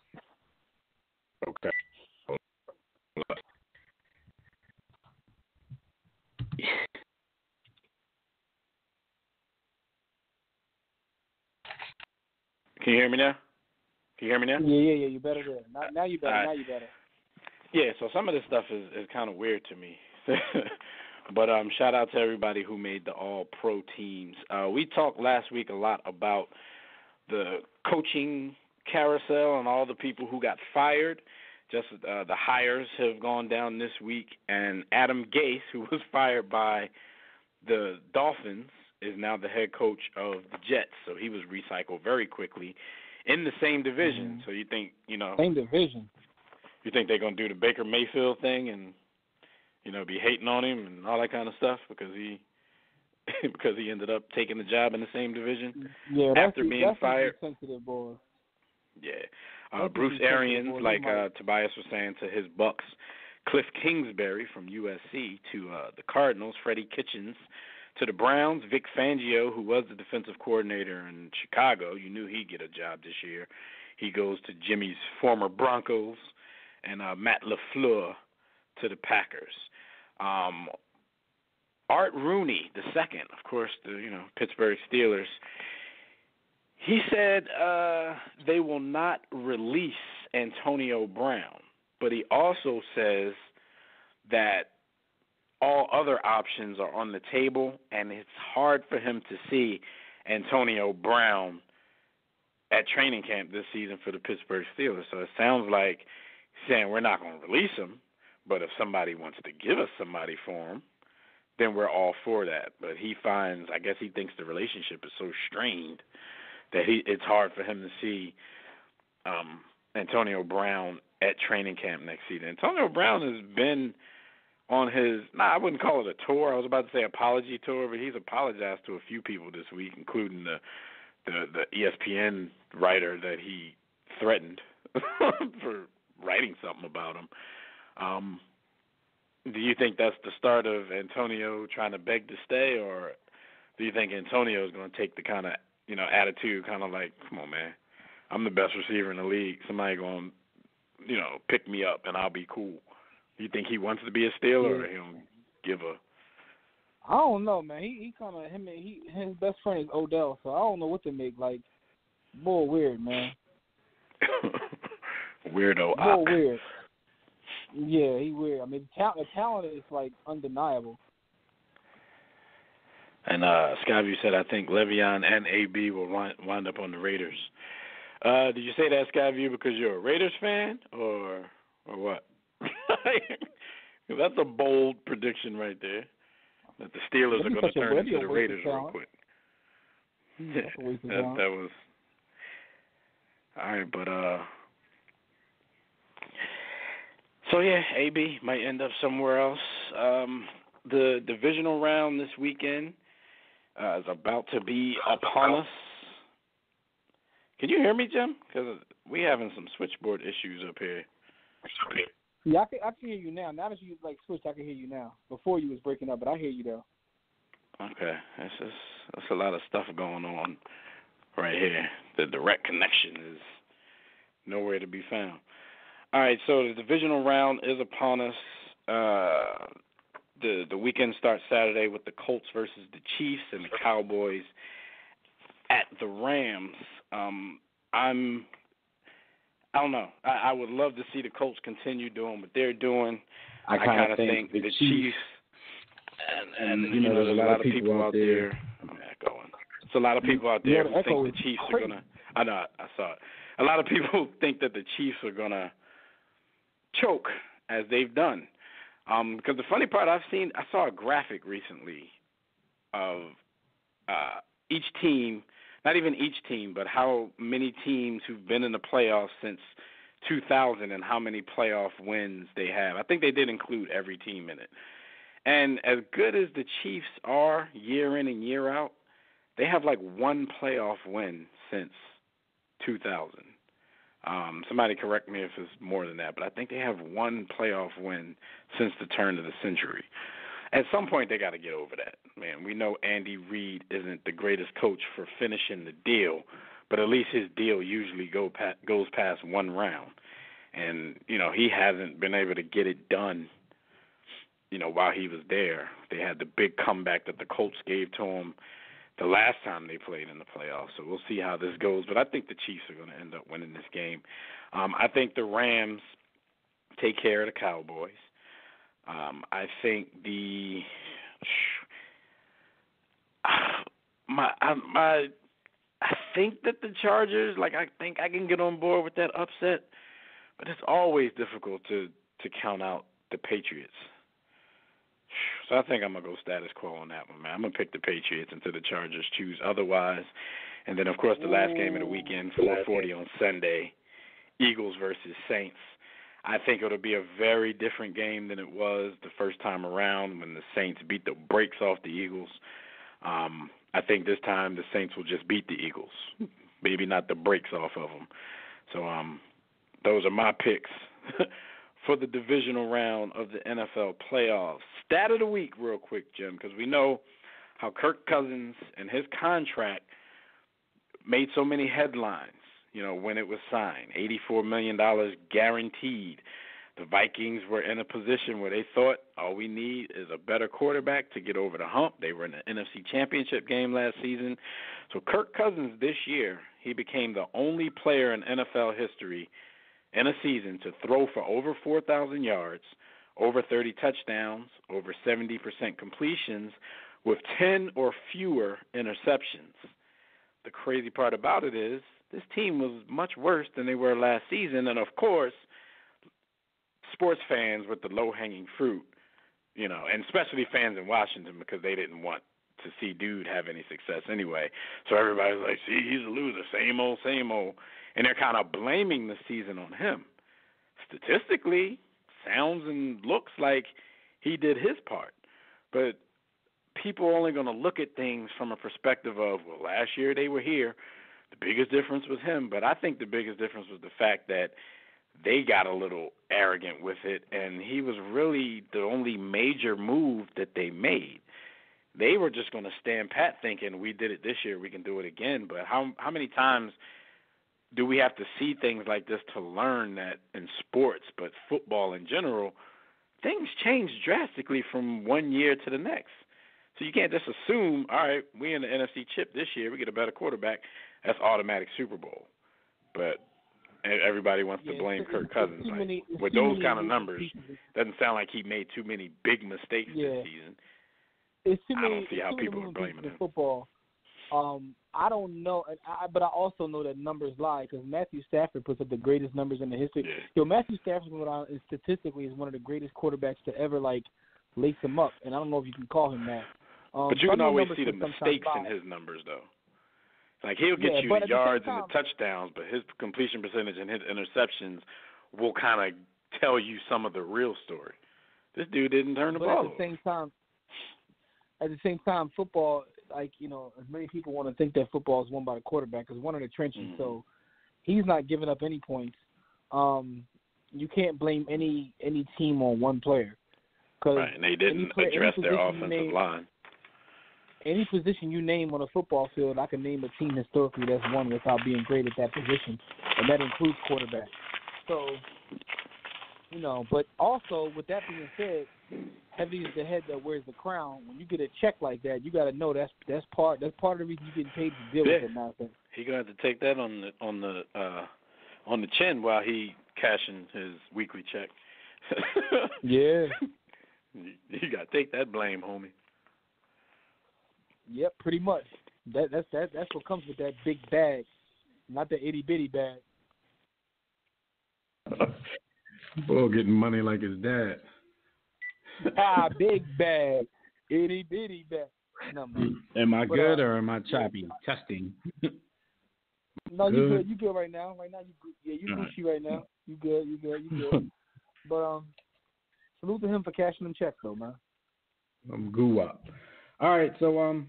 Okay. Can you hear me now? Yeah. You better there. Now you better. Right. Now you better. Yeah. So some of this stuff is kind of weird to me. But shout out to everybody who made the all-pro teams. We talked last week a lot about the coaching carousel and all the people who got fired. Just the hires have gone down this week, and Adam Gase, who was fired by the Dolphins, is now the head coach of the Jets. So he was recycled very quickly in the same division. Mm-hmm. So you think, same division. You think they're going to do the Baker Mayfield thing and be hating on him and all that kind of stuff because he ended up taking the job in the same division after being fired. Sensitive boys. Yeah. Bruce Arians, like Tobias was saying, to his Bucks. Cliff Kingsbury from USC to the Cardinals. Freddie Kitchens to the Browns. Vic Fangio, who was the defensive coordinator in Chicago. You knew he'd get a job this year. He goes to Jimmy's former Broncos. And Matt LaFleur to the Packers. Art Rooney, the second, of course, the Pittsburgh Steelers. He said they will not release Antonio Brown, but he also says that all other options are on the table, and it's hard for him to see Antonio Brown at training camp this season for the Pittsburgh Steelers. So it sounds like he's saying we're not going to release him, but if somebody wants to give us somebody for him, then we're all for that. But he thinks the relationship is so strained that it's hard for him to see Antonio Brown at training camp next season. Antonio Brown has been on his, I wouldn't call it a tour. I was about to say apology tour, but he's apologized to a few people this week, including the ESPN writer that he threatened for writing something about him. Do you think that's the start of Antonio trying to beg to stay, or do you think Antonio is going to take the kind of, attitude, kind of like, come on, man, I'm the best receiver in the league. Somebody going to, pick me up and I'll be cool. Do you think he wants to be a Steeler, or he'll give a? I don't know, man. He kind of his best friend is Odell, so I don't know what to make. Like, boy, weird, man. Weirdo. Boy, weird. Yeah, he weird. I mean, the talent is like undeniable. And Skyview said, I think Le'Veon and AB will wind up on the Raiders. Did you say that, Skyview, because you're a Raiders fan, or what? That's a bold prediction right there, that the Steelers are going to turn into the Raiders real quick. Yeah, that was all right, but so yeah, AB might end up somewhere else. The divisional round this weekend is about to be upon us. Can you hear me, Jim? Because we having some switchboard issues up here. Yeah, I can hear you now. Now that you switched, I can hear you now. Before you was breaking up, but I hear you though. Okay, that's a lot of stuff going on right here. The direct connection is nowhere to be found. All right, so the divisional round is upon us. The weekend starts Saturday with the Colts versus the Chiefs and the Cowboys at the Rams. I don't know. I would love to see the Colts continue doing what they're doing. I kind of think the Chiefs and there's a lot of people out there. It's a lot of people out there who think the Chiefs are gonna. I know. I saw it. A lot of people think that the Chiefs are gonna choke as they've done. Because the funny part I saw a graphic recently of each team. not even each team, but how many teams who've been in the playoffs since 2000 and how many playoff wins they have. I think they did include every team in it. And as good as the Chiefs are year in and year out, they have like one playoff win since 2000. Somebody correct me if it's more than that, but I think they have one playoff win since the turn of the century. At some point, they got to get over that. Man, we know Andy Reid isn't the greatest coach for finishing the deal, but at least his deal usually goes past one round. And, he hasn't been able to get it done, while he was there. They had the big comeback that the Colts gave to him the last time they played in the playoffs. So we'll see how this goes. But I think the Chiefs are going to end up winning this game. I think the Rams take care of the Cowboys. I think I think that the Chargers, I think I can get on board with that upset, but it's always difficult to count out the Patriots. So I think I'm going to go status quo on that one, man. I'm going to pick the Patriots until the Chargers choose otherwise. And then, of course, the last game of the weekend, 4:40 on Sunday, Eagles versus Saints. I think it'll be a very different game than it was the first time around when the Saints beat the brakes off the Eagles. I think this time the Saints will just beat the Eagles, maybe not the brakes off of them. So those are my picks for the divisional round of the NFL playoffs. Stat of the week real quick, Jim, because we know how Kirk Cousins and his contract made so many headlines. When it was signed, $84 million guaranteed. The Vikings were in a position where they thought all we need is a better quarterback to get over the hump. They were in the NFC Championship game last season. So Kirk Cousins this year, he became the only player in NFL history in a season to throw for over 4,000 yards, over 30 touchdowns, over 70% completions, with 10 or fewer interceptions. The crazy part about it is, this team was much worse than they were last season, and of course, sports fans with the low-hanging fruit, and especially fans in Washington because they didn't want to see dude have any success anyway. So everybody's like, see, he's a loser, same old, and they're kind of blaming the season on him. Statistically, sounds and looks like he did his part, but people are only going to look at things from a perspective of, well, last year they were here. The biggest difference was him, but I think the biggest difference was the fact that they got a little arrogant with it, and he was really the only major move that they made. They were just going to stand pat thinking, we did it this year, we can do it again. But how many times do we have to see things like this to learn that in sports, but football in general, things change drastically from one year to the next. So you can't just assume, all right, we in the NFC Chip this year, we get a better quarterback, that's automatic Super Bowl. But everybody wants to blame Kirk Cousins. With those kind of numbers, doesn't sound like he made too many big mistakes this season. I don't see how people are blaming him. Football. I don't know, but I also know that numbers lie because Matthew Stafford puts up the greatest numbers in the history. Matthew Stafford statistically is one of the greatest quarterbacks to ever lace him up, and I don't know if you can call him that. But you can always see the mistakes in his numbers, though. Like, he'll get you the yards and the touchdowns, but his completion percentage and his interceptions will kind of tell you some of the real story. This dude didn't turn the ball over. At the same time, football, as many people want to think that football is won by the quarterback, is one in the trenches, so he's not giving up any points. You can't blame any team on one player. Right, and they didn't address their offensive line. Any position you name on a football field, I can name a team historically that's won without being great at that position, and that includes quarterback. So, but also, with that being said, heavy is the head that wears the crown. When you get a check like that, you got to know that's part of the reason you're getting paid to deal with it now. He's gonna have to take that on the chin while he cashing his weekly check. Yeah, you got to take that blame, homie. Yep, pretty much. That's what comes with that big bag, not the itty bitty bag. Boy, getting money like his dad. Big bag, itty bitty bag. No, man. Am I good or am I choppy? Testing. No, you good. You good right now. Right now, you good. Yeah, you Gucci right now. You good. You good. But salute to him for cashing them checks, though, man. I'm goo up. All right, so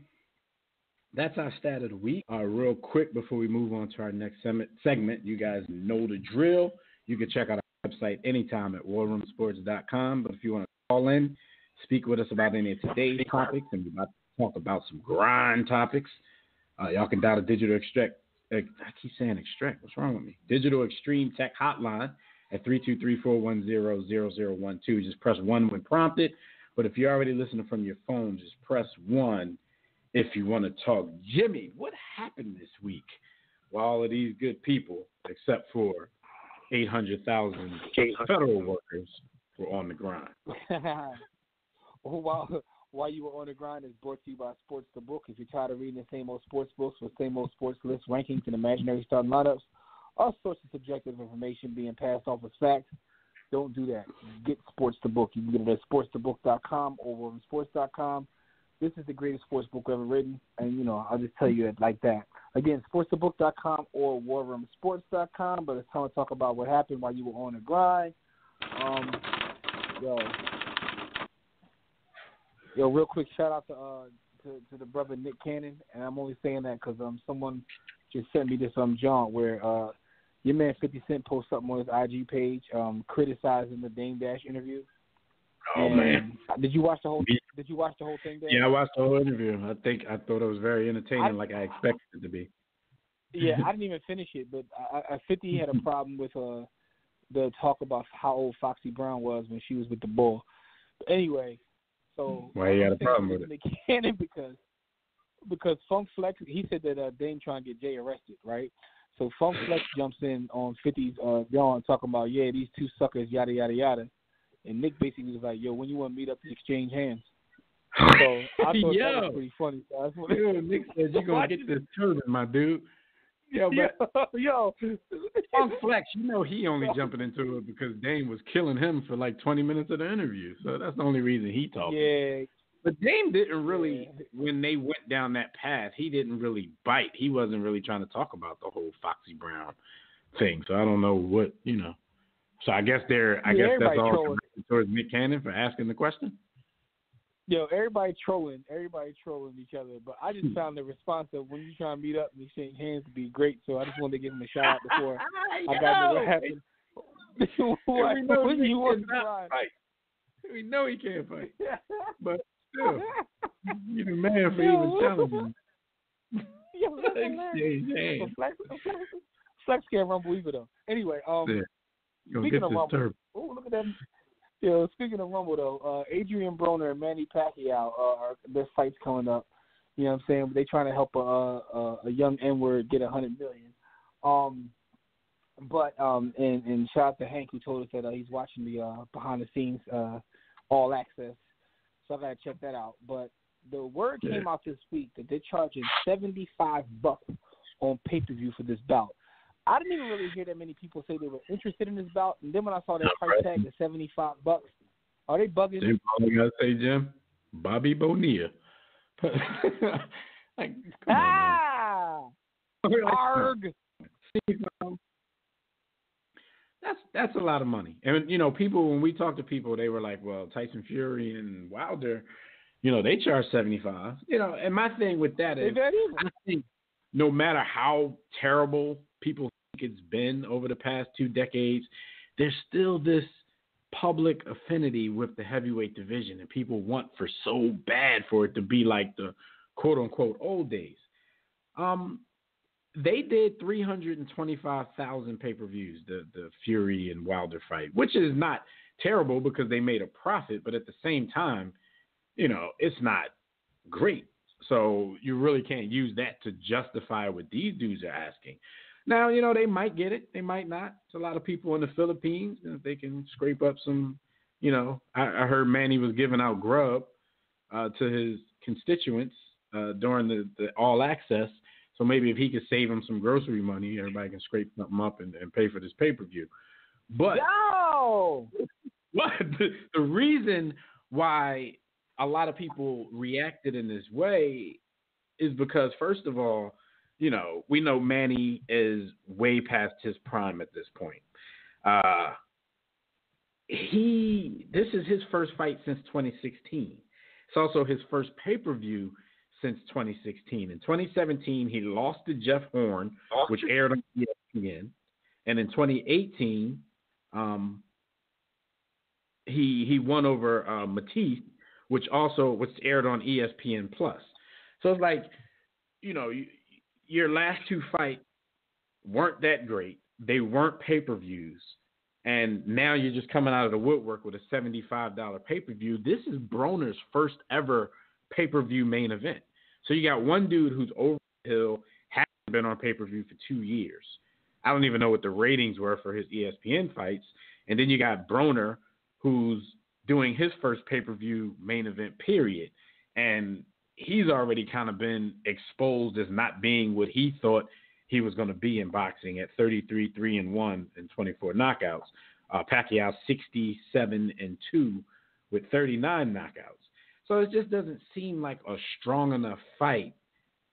that's our stat of the week. Real quick before we move on to our next segment, you guys know the drill. You can check out our website anytime at warroomsports.com. But if you want to call in, speak with us about any of today's topics, and we're about to talk about some grind topics, y'all can dial the Digital Extract. I keep saying extract. What's wrong with me? Digital Extreme Tech Hotline at 323-410-0012. Just press 1 when prompted. But if you're already listening from your phone, just press 1 if you want to talk. Jimmy, what happened this week while all of these good people, except for 800,000 federal workers, were on the grind? While you were on the grind is brought to you by Sports the Book. If you're tired of reading the same old sports books with same old sports lists, rankings, and imaginary starting lineups, all sorts of subjective information being passed off as facts, don't do that. Get Sports the Book. You can get it at sportsthebook.com or warroomsports.com. This is the greatest sports book ever written, and, I'll just tell you it like that. Again, sportsthebook.com or warroomsports.com, but it's time to talk about what happened while you were on the grind. Yo, real quick shout out to the brother Nick Cannon, and I'm only saying that because someone just sent me this jaunt where your man 50 Cent posted something on his IG page criticizing the Dame Dash interview. Oh, man! Did you watch the whole thing? Dave? Yeah, I watched the whole interview. I thought it was very entertaining, like I expected it to be. Yeah, I didn't even finish it, but 50 had a problem with the talk about how old Foxy Brown was when she was with the Bull. But anyway. So why you got a problem with it? Nick Cannon because Funk Flex, he said that Dame trying to get Jay arrested, right? So Funk Flex jumps in on 50's yawn talking about, these two suckers, yada, yada, yada. And Nick basically was like, when you want to meet up to exchange hands? So I thought that was pretty funny. Nick said, you're going to get this turban, my dude. Funk Flex, he only jumping into it because Dame was killing him for like 20 minutes of the interview. So that's the only reason he talked. Yeah. But Dame didn't really, when they went down that path, he didn't really bite. He wasn't really trying to talk about the whole Foxy Brown thing. So I don't know what, So I guess that's all towards Nick Cannon for asking the question. Everybody trolling each other, but I just found the response of when you try to meet up and exchange hands to be great. So I just wanted to give him a shout out before I got to what happened. We know he can't fight, but still, you're the man for even challenging. Exchange hands. Flex can't rumble either though. Anyway, speaking of rumble, look at that. Speaking of Rumble, though, Adrian Broner and Manny Pacquiao, their fight's coming up. You know what I'm saying? They're trying to help a young N-word get $100 million. And shout out to Hank who told us that he's watching the behind-the-scenes All Access. So I got to check that out. But the word came out this week that they're charging $75 on pay-per-view for this bout. I didn't even really hear that many people say they were interested in this bout. And then when I saw that price tag at $75, are they bugging? Jim, all I gotta say, Jim, Bobby Bonilla. Arg! That's a lot of money. And people, when we talk to people, they were like, well, Tyson Fury and Wilder, they charge $75. And my thing with that is, I think no matter how terrible people think it's been over the past 2 decades, there's still this public affinity with the heavyweight division, and people want for so bad for it to be like the quote unquote old days. They did 325,000 pay-per-views, the Fury and Wilder fight, which is not terrible because they made a profit, but at the same time, it's not great. So you really can't use that to justify what these dudes are asking. Now, they might get it. They might not. There's a lot of people in the Philippines, and if they can scrape up some, I heard Manny was giving out grub to his constituents during the All Access. So maybe if he could save them some grocery money, everybody can scrape something up and pay for this pay-per-view. But no! the reason why a lot of people reacted in this way is because, first of all, you know, we know Manny is way past his prime at this point. This is his first fight since 2016. It's also his first pay-per-view since 2016. In 2017, he lost to Jeff Horn, which aired on ESPN. And in 2018, he won over Matisse, which was aired on ESPN Plus. So it's like, you know, your last two fights weren't that great. They weren't pay-per-views. And now you're just coming out of the woodwork with a $75 pay-per-view. This is Broner's first ever pay-per-view main event. So you got one dude who's over the hill, hasn't been on pay-per-view for 2 years. I don't even know what the ratings were for his ESPN fights. And then you got Broner, who's doing his first pay-per-view main event, period. And he's already kind of been exposed as not being what he thought he was going to be in boxing at 33-3-1 and 24 knockouts. Pacquiao 67-2 with 39 knockouts. So it just doesn't seem like a strong enough fight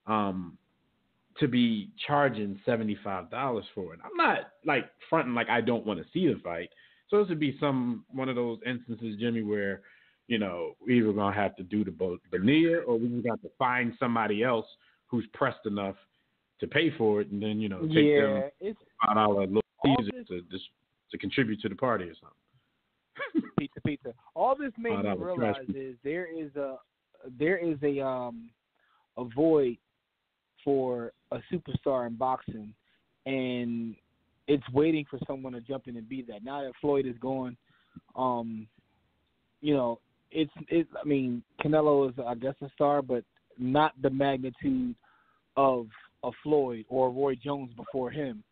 to be charging $75 for it. I'm not like fronting like I don't want to see the fight. So this would be one of those instances, Jimmy, where, you know, we either going to have to do the veneer or we just got to find somebody else who's pressed enough to pay for it, and then, you know, take them $5 little Caesar to contribute to the party or something. Pizza. All this made me realize is there is a void for a superstar in boxing, and it's waiting for someone to jump in and be that. Now that Floyd is gone, you know, I mean, Canelo is, I guess, a star, but not the magnitude of Floyd or Roy Jones before him.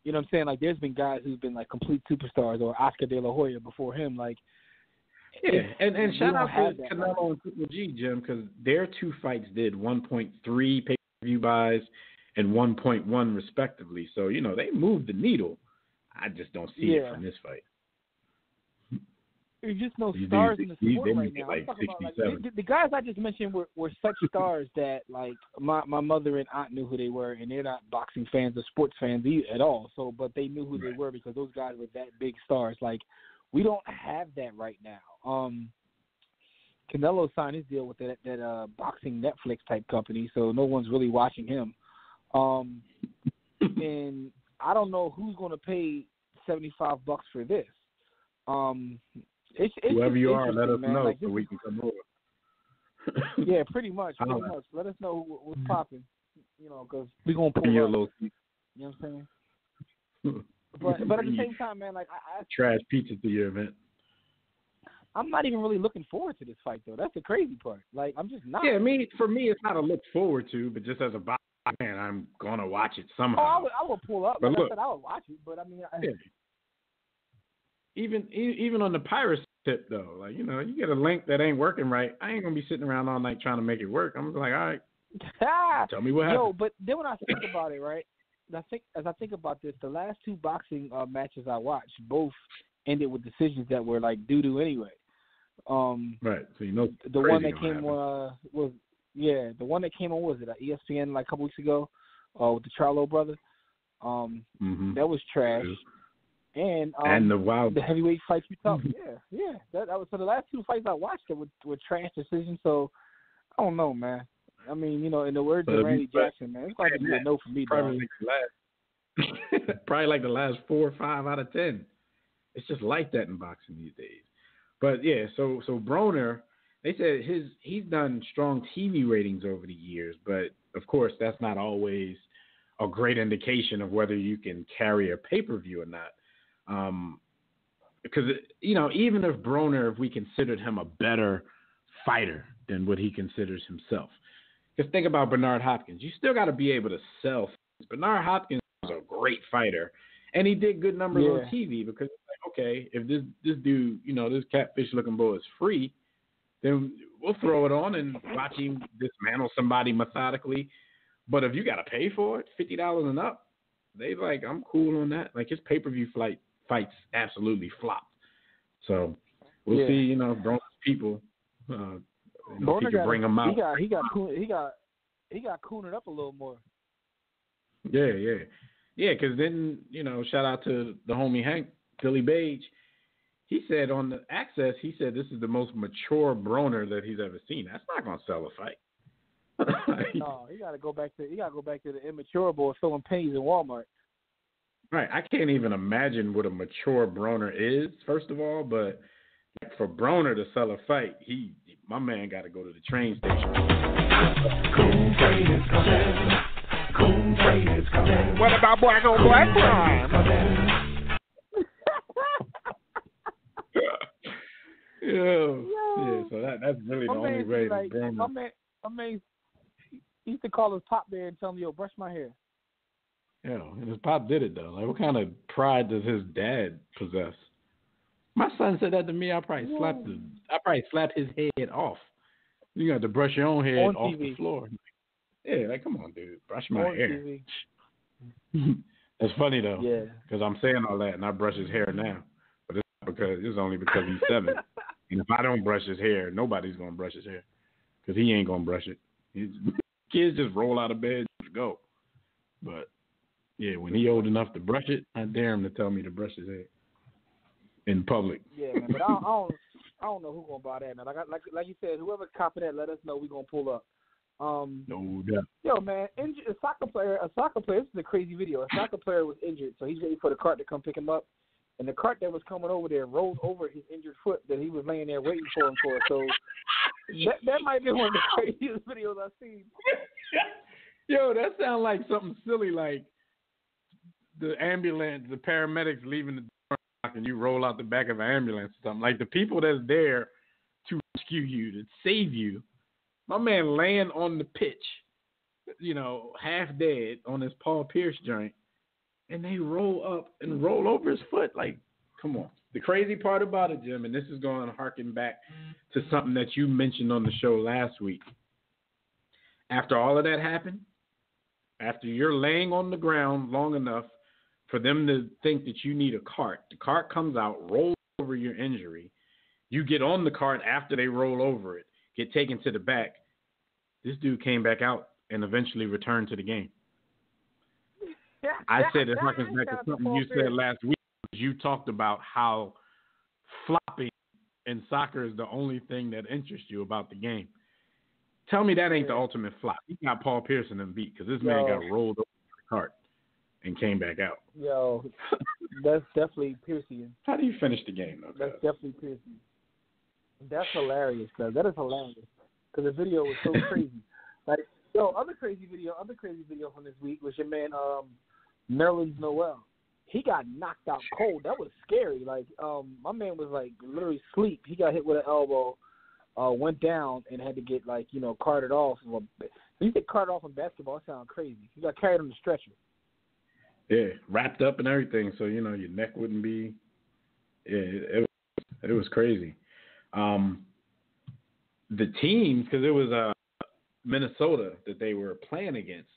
You know what I'm saying? Like, there's been guys who've been like complete superstars, or Oscar De La Hoya before him. Like, yeah, and shout out to Canelo and Triple G, Jim, because their two fights did 1.3 pay-per-view buys and 1.1 respectively. So, you know, they moved the needle. I just don't see it from this fight. There's just no stars in the sport right now. I'm talking about, like, the guys I just mentioned were such stars that, like, my mother and aunt knew who they were, and they're not boxing fans or sports fans at all. So, but they knew who they were because those guys were that big stars. Like, we don't have that right now. Canelo signed his deal with that boxing Netflix type company, so no one's really watching him. And I don't know who's going to pay $75 for this. It's whoever you are, let us man. know like, so we can come over. Yeah, pretty much. Let us know what's popping, you know, because we're going to pull up. You know what I'm saying? But at the same time, man, like I trash pizza to your event. I'm not even really looking forward to this fight, though. That's the crazy part. Like, I'm just not. Yeah, for me, it's not a look forward to, but just as a boxing fan, I'm going to watch it somehow. Oh, I will pull up. But like look, I said, I would watch it, but I mean, even on the Pirates tip, though, like, you know, you get a link that ain't working right, I ain't going to be sitting around all night trying to make it work. I'm just like, all right, tell me what happened. Yo, but then when I think about it, right, as I think about this, the last two boxing matches I watched both ended with decisions that were like doo-doo anyway. Right. So, you know, the one that came on the one that came on, was it at ESPN like a couple weeks ago with the Charlo brother? That was trash. And the heavyweight fights you talked. That was, so the last two fights I watched were trash decisions. So I don't know, man. I mean, you know, in the words of Randy Jackson, man, it's going to be a no for me, dog. Probably like the last 4 or 5 out of 10. It's just like that in boxing these days. But yeah, so Broner, they said he's done strong TV ratings over the years, but of course that's not always a great indication of whether you can carry a pay-per-view or not. Because, you know, even if Broner, if we considered him a better fighter than what he considers himself. Because think about Bernard Hopkins. You still got to be able to sell things. Bernard Hopkins was a great fighter, and he did good numbers on TV because it's like, okay, if this dude, you know, this catfish-looking boy is free, then we'll throw it on and watch him dismantle somebody methodically. But if you got to pay for it, $50 and up, they like, I'm cool on that. Like, his pay-per-view fights absolutely flopped. So we'll see, you know, Broner's people You know, if he could bring him out. He got cooned up a little more. Yeah. Because then, you know, shout out to the homie Hank, Billy Page. He said on the Access, he said this is the most mature Broner that he's ever seen. That's not gonna sell a fight. No, he gotta go back to the immature boy throwing pennies in Walmart. Right. I can't even imagine what a mature Broner is, first of all, but for Broner to sell a fight, my man got to go to the train station. Coon train is coming. Coon train is coming. What about black on black crime? Yeah, so that's really the only way to bring my man, he used to call his pop there and tell him, yo, brush my hair. Yeah, and his pop did it, though. Like, what kind of pride does his dad possess? My son said that to me. I probably slapped his head off. You got to brush your own head off TV. The floor. Yeah, like, come on, dude. Brush my hair. TV. That's funny, though. Yeah. Because I'm saying all that, and I brush his hair now. But it's only because he's 7. And if I don't brush his hair, nobody's going to brush his hair. Because he ain't going to brush it. Kids just roll out of bed and just go. But, yeah, when he old enough to brush it, I dare him to tell me to brush his hair. In public. Yeah, man, but I don't know who's gonna buy that, man. Like you said, whoever's copying that, let us know. We're gonna pull up. No doubt. Yo, man, a soccer player. This is a crazy video. A soccer player was injured, so he's waiting for the cart to come pick him up. And the cart that was coming over there rolled over his injured foot that he was laying there waiting for him for. So that might be one of the craziest videos I've seen. Yo, that sounds like something silly, like the ambulance, the paramedics leaving the door and you roll out the back of an ambulance or something. Like the people that's there to rescue you, to save you. My man laying on the pitch, you know, half dead on his Paul Pierce joint, and they roll up and roll over his foot. Like, come on. The crazy part about it, Jim, and this is going to harken back to something that you mentioned on the show last week. After all of that happened, after you're laying on the ground long enough for them to think that you need a cart. The cart comes out, rolls over your injury. You get on the cart after they roll over it, get taken to the back. This dude came back out and eventually returned to the game. I said it's not back to something you said last week. You talked about how flopping in soccer is the only thing that interests you about the game. Tell me that ain't the ultimate flop. He got Paul Pierce and them beat because this man got rolled over the cart and came back out. Yo, that's definitely Piercian. How do you finish the game, though? That's definitely Piercian. That's hilarious, cuz. That is hilarious. Because the video was so crazy. Like, yo, other crazy video from this week was your man, Nerlens Noel. He got knocked out cold. That was scary. Like, my man was, like, literally asleep. He got hit with an elbow, went down, and had to get, like, you know, carted off. When you get carted off in basketball, it sounds crazy. He got carried on the stretcher. Yeah, wrapped up and everything, so, you know, your neck wouldn't be. Yeah, it was crazy. The teams, because it was Minnesota that they were playing against,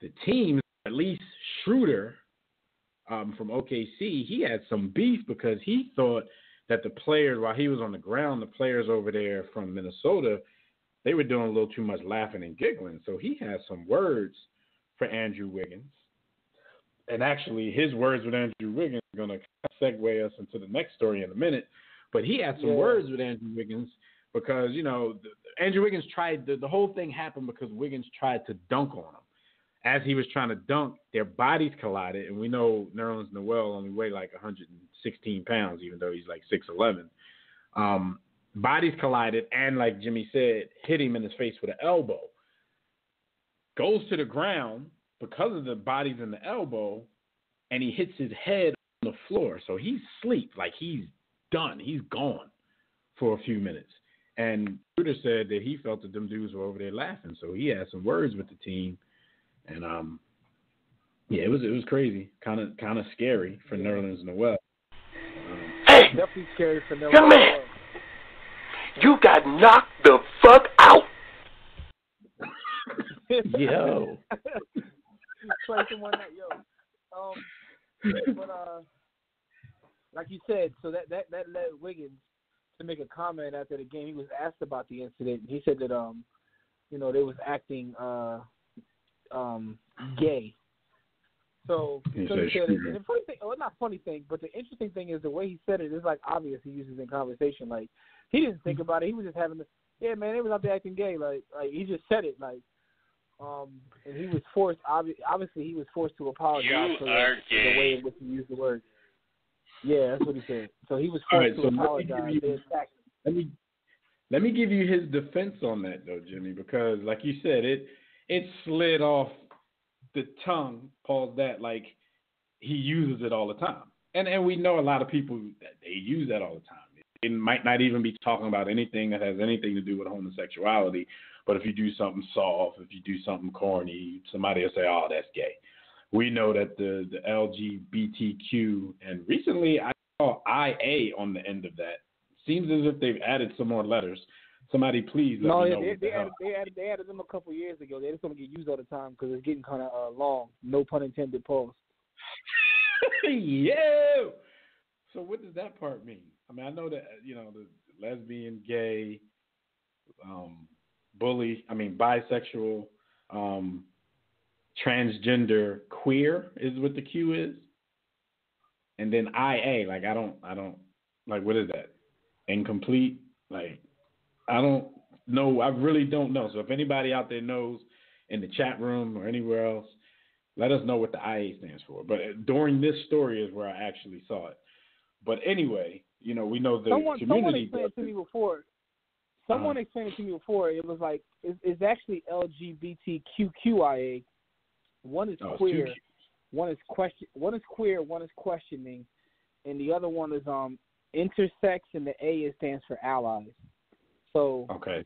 the teams, at least Schroeder from OKC, he had some beef because he thought that the players, while he was on the ground, the players over there from Minnesota, they were doing a little too much laughing and giggling. So he had some words for Andrew Wiggins. And actually, his words with Andrew Wiggins are going to segue us into the next story in a minute. But he had some words with Andrew Wiggins because, you know, Andrew Wiggins tried, the whole thing happened because Wiggins tried to dunk on him. As he was trying to dunk, their bodies collided. And we know Nerlens Noel only weighed like 116 pounds, even though he's like 6'11". Bodies collided and, like Jimmy said, hit him in his face with an elbow. Goes to the ground because of the bodies in the elbow, and he hits his head on the floor. So he's asleep, like he's done. He's gone for a few minutes. And Schroeder said that he felt that them dudes were over there laughing. So he had some words with the team. And, yeah, it was crazy. Kind of scary for Nerlens Noel. Hey, definitely scary for Nerlens young man, you got knocked the fuck out. Yo. Play someone that, but like you said, so that led Wiggins to make a comment after the game. He was asked about the incident. He said that they was acting gay. So he said it. And the funny thing, not funny thing, but the interesting thing is the way he said it is like obvious. He uses in conversation. Like he didn't think about it. He was just having yeah, man, they was out there acting gay. Like he just said it. Like and he was forced. Obviously, he was forced to apologize for the way in which he used the word. Yeah, that's what he said. So he was forced to apologize. Let me give you his defense on that, though, Jimmy, because like you said, it slid off the tongue, pause that, like he uses it all the time. And we know a lot of people that they use that all the time. It might not even be talking about anything that has anything to do with homosexuality, but if you do something soft, if you do something corny, somebody will say, oh, that's gay. We know that the LGBTQ, and recently I saw IA on the end of that. Seems as if they've added some more letters. Somebody please let me know. They added them a couple years ago. They just don't get used all the time because it's getting kind of long. No pun intended, pause. Yeah. So what does that part mean? I mean, I know that, the lesbian, gay, bisexual, transgender, queer is what the Q is. And then IA, like, I don't, like, what is that? Incomplete? Like, I don't know. I really don't know. So if anybody out there knows in the chat room or anywhere else, let us know what the IA stands for. But during this story is where I actually saw it. But anyway, we know the community. Someone explained it to me before. Explained it to me before. It was like it's actually LGBTQIA. One is queer. One is queer. One is questioning, and the other one is intersex, and the A stands for allies. So okay.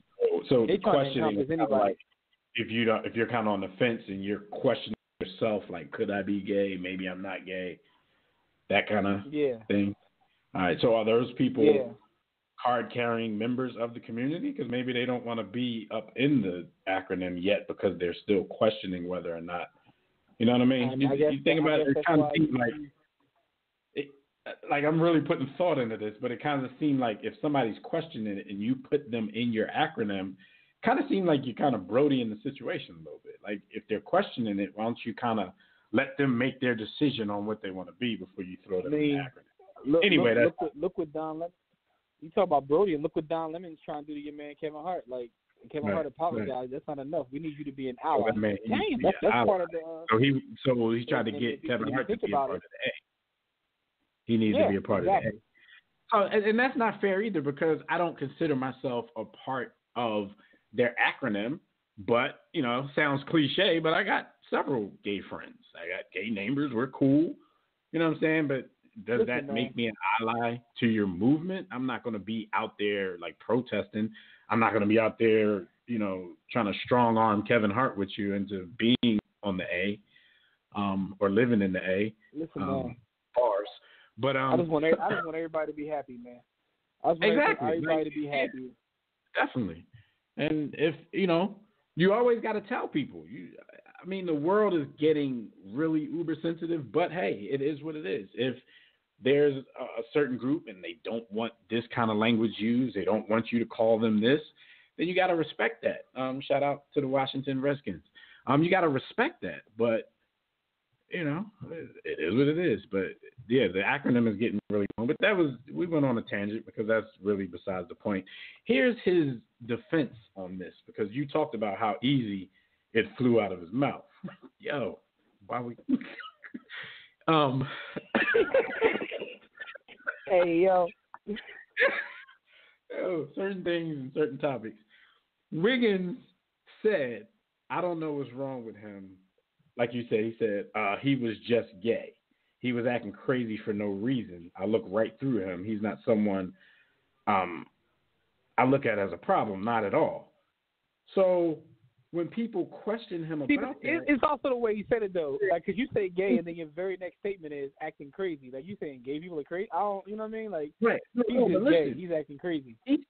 So questioning is like if you're kind of on the fence and you're questioning yourself, like could I be gay? Maybe I'm not gay. That kind of thing. All right. So are those people card-carrying members of the community? Because maybe they don't want to be up in the acronym yet because they're still questioning whether or not. You know what I mean? You think about it, it kind of seems like I'm really putting thought into this, but it kind of seemed like if somebody's questioning it and you put them in your acronym, kind of seemed like you're kind of broadying the situation a little bit. Like if they're questioning it, why don't you kind of let them make their decision on what they want to be before you throw them in the acronym? Look what Don Lemon. You talk about Brody, and look what Don Lemon's trying to do to your man Kevin Hart. Like Kevin Hart apologized. Right. That's not enough. We need you to be an ally. That's part of the. So he's trying to get Kevin Hart to be a part of the A. He needs to be a part of the A. And that's not fair either because I don't consider myself a part of their acronym. But sounds cliche. But I got several gay friends. I got gay neighbors. We're cool. You know what I'm saying? But does that make me an ally to your movement? I'm not going to be out there like protesting. I'm not going to be out there, trying to strong arm Kevin Hart with you into being on the A, or living in the A. Listen, man. Bars. But I just want everybody to be happy, man. I just want everybody to be happy. Definitely. And if you always got to tell people. The world is getting really uber sensitive, but hey, it is what it is. If there's a certain group and they don't want this kind of language used, they don't want you to call them this, then you got to respect that. Shout out to the Washington Redskins. You got to respect that, but it is what it is. But yeah, the acronym is getting really long. But we went on a tangent because that's really besides the point. Here's his defense on this because you talked about how easy it flew out of his mouth. Yo, why we? Hey, yo. Certain things and certain topics. Wiggins said, I don't know what's wrong with him. Like you said, he said he was just gay. He was acting crazy for no reason. I look right through him. He's not someone I look at as a problem, not at all. So when people question him about that, it's also the way you said it though. Like, cause you say gay, and then your very next statement is acting crazy. Like you saying gay people are crazy. I don't, you know what I mean? Like, right? He's just gay. He's acting crazy. He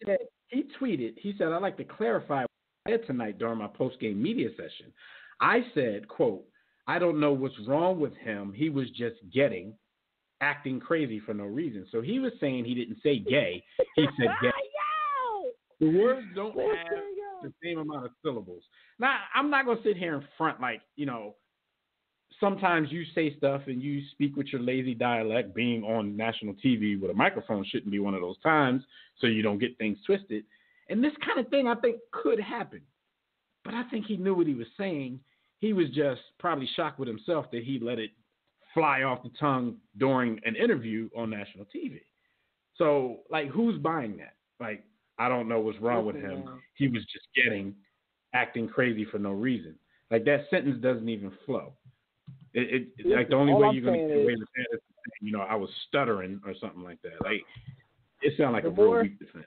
tweeted. He said, "I'd like to clarify what I said tonight during my post-game media session. I said, quote, I don't know what's wrong with him. He was just acting crazy for no reason. So he was saying he didn't say gay. He said gay. The words don't have the same amount of syllables. Now, I'm not going to sit here in front like, sometimes you say stuff and you speak with your lazy dialect. Being on national TV with a microphone shouldn't be one of those times, so you don't get things twisted. And this kind of thing, I think, could happen. But I think he knew what he was saying. He was just probably shocked with himself that he let it fly off the tongue during an interview on national TV. So, like, who's buying that? Like, I don't know what's wrong with him. He was just acting crazy for no reason. Like, that sentence doesn't even flow. Like, the only way you're going to get away with that is to say, I was stuttering or something like that. Like, it sounds like a real weak defense.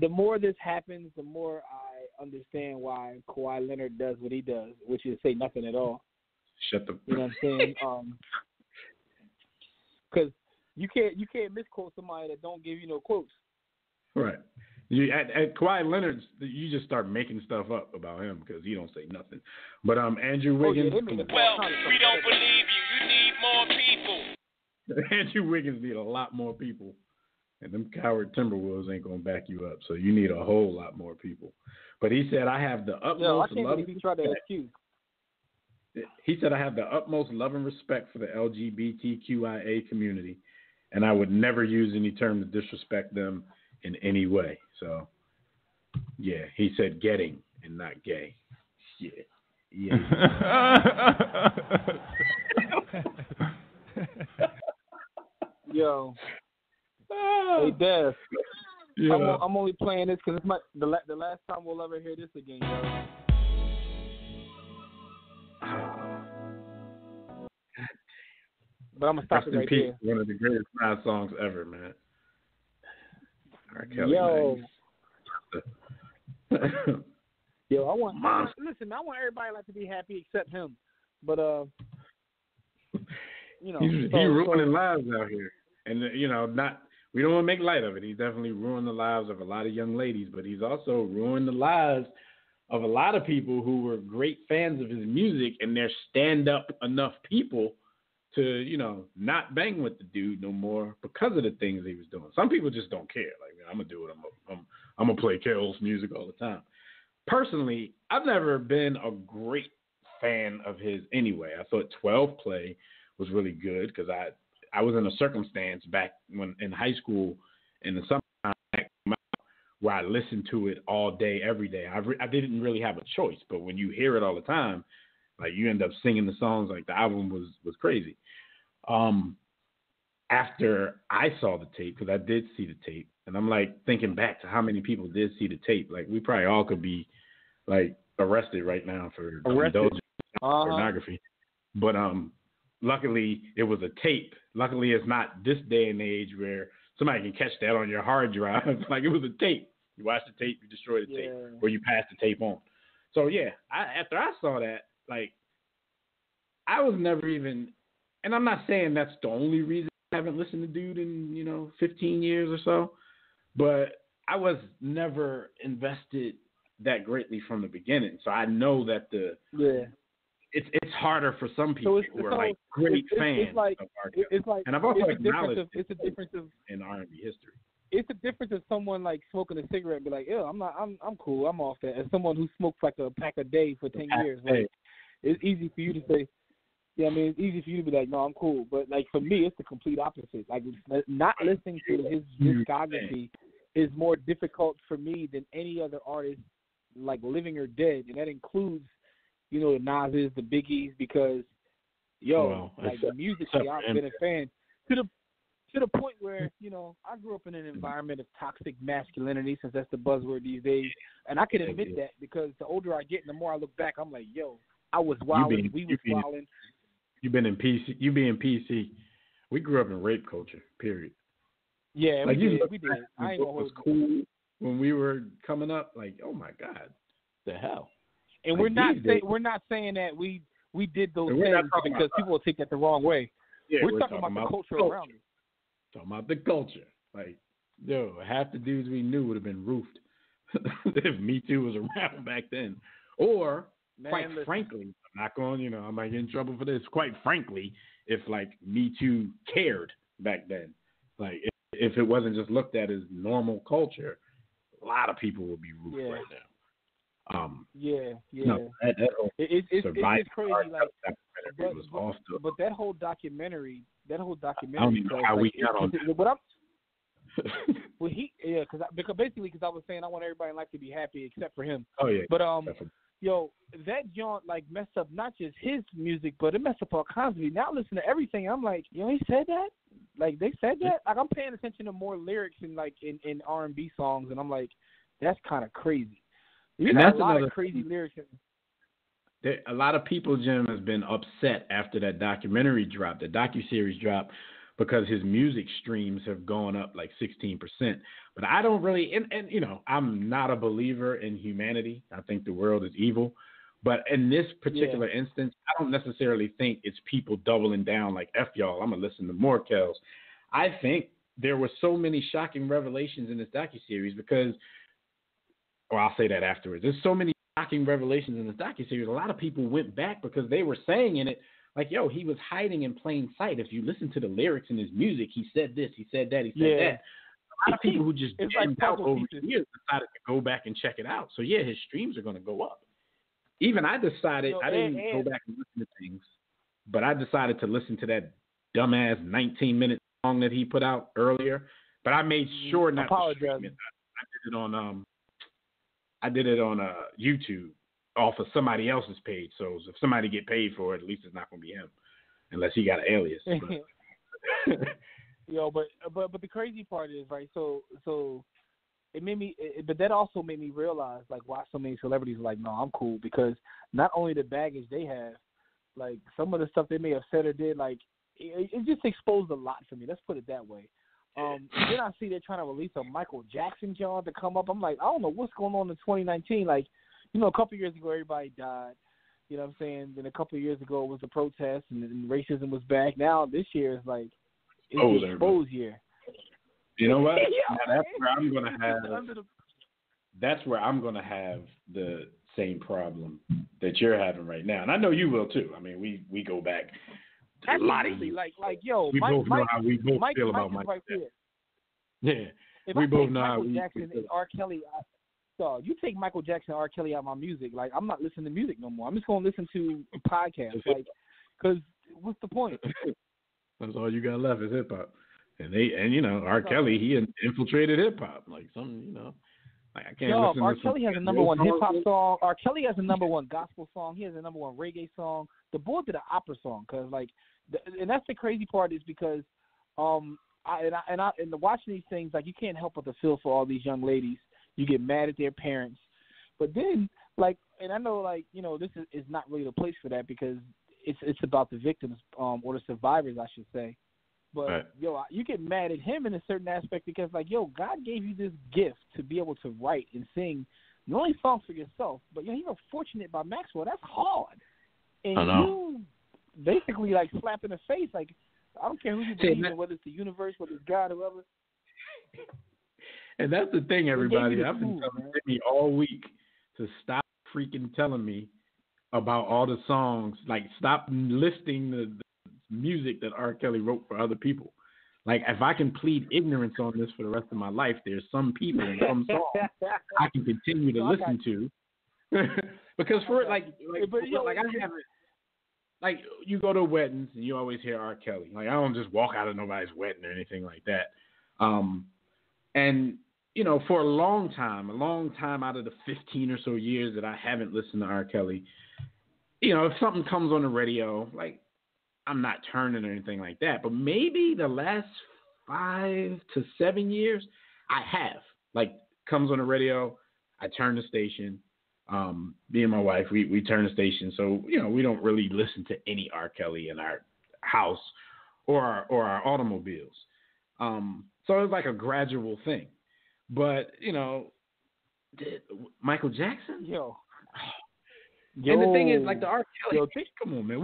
The more this happens, the more I understand why Kawhi Leonard does what he does, which is say nothing at all. Shut the. You know what I'm saying? Because you can't misquote somebody that don't give you no quotes. Right. At Kawhi Leonard, you just start making stuff up about him because he don't say nothing. But Andrew Wiggins. Well, we don't believe you. You need more people. Andrew Wiggins need a lot more people. And them coward Timberwolves ain't going to back you up. So you need a whole lot more people. But he said, I have the utmost love. I can't believe he tried to excuse. He said, I have the utmost love and respect for the LGBTQIA community, and I would never use any term to disrespect them in any way. So, yeah, he said getting and not gay. Yeah. Yo. Hey, Dev. Yeah. I'm only playing this because it's the last time we'll ever hear this again, yo. But I'm gonna stop it right there. One of the greatest rap songs ever, man. R. Kelly, yo, nice. Yo, I want everybody like to be happy except him. But he's ruining lives out here, and we don't want to make light of it. He's definitely ruined the lives of a lot of young ladies, but he's also ruined the lives of a lot of people who were great fans of his music, and they're stand-up enough people to, not bang with the dude no more because of the things he was doing. Some people just don't care. Like, I'm going to do what I'm going to play Kel's music all the time. Personally, I've never been a great fan of his anyway. I thought 12 Play was really good because I was in a circumstance back when in high school in the summertime where I listened to it all day, every day. I didn't really have a choice, but when you hear it all the time, like you end up singing the songs. Like the album was crazy. After I saw the tape, because I did see the tape, and I'm like thinking back to how many people did see the tape. Like we probably all could be like arrested right now for indulging in pornography. But luckily it was a tape. Luckily it's not this day and age where somebody can catch that on your hard drive. Like it was a tape. You watch the tape, you destroy the tape, or you pass the tape on. So yeah, after I saw that, like I was never even, and I'm not saying that's the only reason I haven't listened to dude in 15 years or so, but I was never invested that greatly from the beginning. So I know that it's harder for some people who are like great fans of R. Kelly. It's like, and I've also acknowledged it's a difference of in R&B history. It's a difference of someone like smoking a cigarette and be like, I'm cool, I'm off that. As someone who smokes like a pack a day for 10 years, like it's easy for you to say. Yeah, I mean, it's easy for you to be like, no, I'm cool. But like for me, it's the complete opposite. Like not listening to his discography is more difficult for me than any other artist, like living or dead, and that includes, the Nas's, the Biggies, because the musically, I've been a fan to the point where I grew up in an environment of toxic masculinity, since that's the buzzword these days, and I can admit that because the older I get and the more I look back, I'm like, yo, I was wilding, we was wilding. You being PC. We grew up in rape culture, period. Yeah, like, we did. I ain't was cool when we were coming up. Like, oh my God, the hell! And we're not saying that we did those things because people will take that the wrong way. Yeah, we're talking about the culture around us. Talking about the culture. Like, half the dudes we knew would have been roofed if Me Too was around back then. Or, frankly, I'm not going, I might get in trouble for this. Quite frankly, if like Me Too cared back then, like if it wasn't just looked at as normal culture, a lot of people would be rooted right now. No, that whole it's crazy. Like, but that whole documentary. I don't even know how we got on that. But because I was saying I want everybody in life to be happy except for him. Oh yeah. But that joint like messed up not just his music, but it messed up all kinds of music. Now listen to everything. I'm like, he said that? Like they said that? Like I'm paying attention to more lyrics in R&B songs, and I'm like, that's kind of crazy. And that's a lot another of crazy lyrics. A lot of people, Jim, has been upset after that documentary dropped, the docuseries dropped, because his music streams have gone up like 16%. But I don't really, and I'm not a believer in humanity. I think the world is evil. But in this particular instance, I don't necessarily think it's people doubling down like, F y'all, I'm going to listen to more Kells. I think there were so many shocking revelations in this docuseries because, or I'll say that afterwards, there's so many shocking revelations in this docuseries. A lot of people went back because they were saying in it, like, yo, he was hiding in plain sight. If you listen to the lyrics in his music, he said this, he said that, he said that. A lot of people who just jammed out over the years decided to go back and check it out. So, yeah, his streams are going to go up. Even I decided, I didn't go back and listen to things, but I decided to listen to that dumbass 19-minute song that he put out earlier. But I made sure not to stream it. I did it on YouTube off of somebody else's page. So if somebody get paid for it, at least it's not going to be him, unless he got an alias. But the crazy part is, right, so it made me, but that also made me realize, like, why so many celebrities are like, no, I'm cool, because not only the baggage they have, like, some of the stuff they may have said or did, like, it just exposed a lot for me. Let's put it that way. Then I see they're trying to release a Michael Jackson joint to come up. I'm like, I don't know what's going on in 2019. Like, a couple of years ago, everybody died. You know what I'm saying? Then a couple of years ago, it was the protest, and racism was back. Now, this year is like, it's the exposed year. You know what? Now, that's where I'm going to have the same problem that you're having right now. And I know you will, too. I mean, we go back a lot of years. Like, yo, we both know how we both feel about Michael Jackson. Yeah. We both know how we Jackson and R. Kelly, you take Michael Jackson and R. Kelly out of my music, like, I'm not listening to music no more. I'm just going to listen to podcasts, like, because what's the point? That's all you got left is hip-hop. And R. Kelly, he infiltrated hip-hop. Like, like, I can't listen to R. Kelly has a number one hip-hop song. R. Kelly has a number one gospel song. He has a number one reggae song. The boy did an opera song, because, like, and that's the crazy part is because, watching these things, like, you can't help but to feel for all these young ladies. You get mad at their parents, but then, like, and I know, like, this is not really the place for that, because it's about the victims, or the survivors, I should say. But right. You get mad at him in a certain aspect because, like, God gave you this gift to be able to write and sing not only songs for yourself, but you were fortunate by Maxwell. That's hard, and you basically like slap in the face. Like, I don't care who you believe in, whether it's the universe, whether it's God, whoever. And that's the thing, everybody. I've been telling Jimmy all week to stop freaking telling me about all the songs. Like, stop listing the music that R. Kelly wrote for other people. Like, if I can plead ignorance on this for the rest of my life, there's some people and some songs I can continue to listen to. Because for it, like I haven't. Like, you go to weddings and you always hear R. Kelly. Like, I don't just walk out of nobody's wedding or anything like that. And for a long time out of the 15 or so years that I haven't listened to R. Kelly, if something comes on the radio, like, I'm not turning or anything like that. But maybe the last 5 to 7 years, I have. Like, comes on the radio, I turn the station. Me and my wife, we turn the station. So, we don't really listen to any R. Kelly in our house or our automobiles. So it's like a gradual thing. But, Michael Jackson? Yo. And the thing is, like, the R. Kelly, come on, man.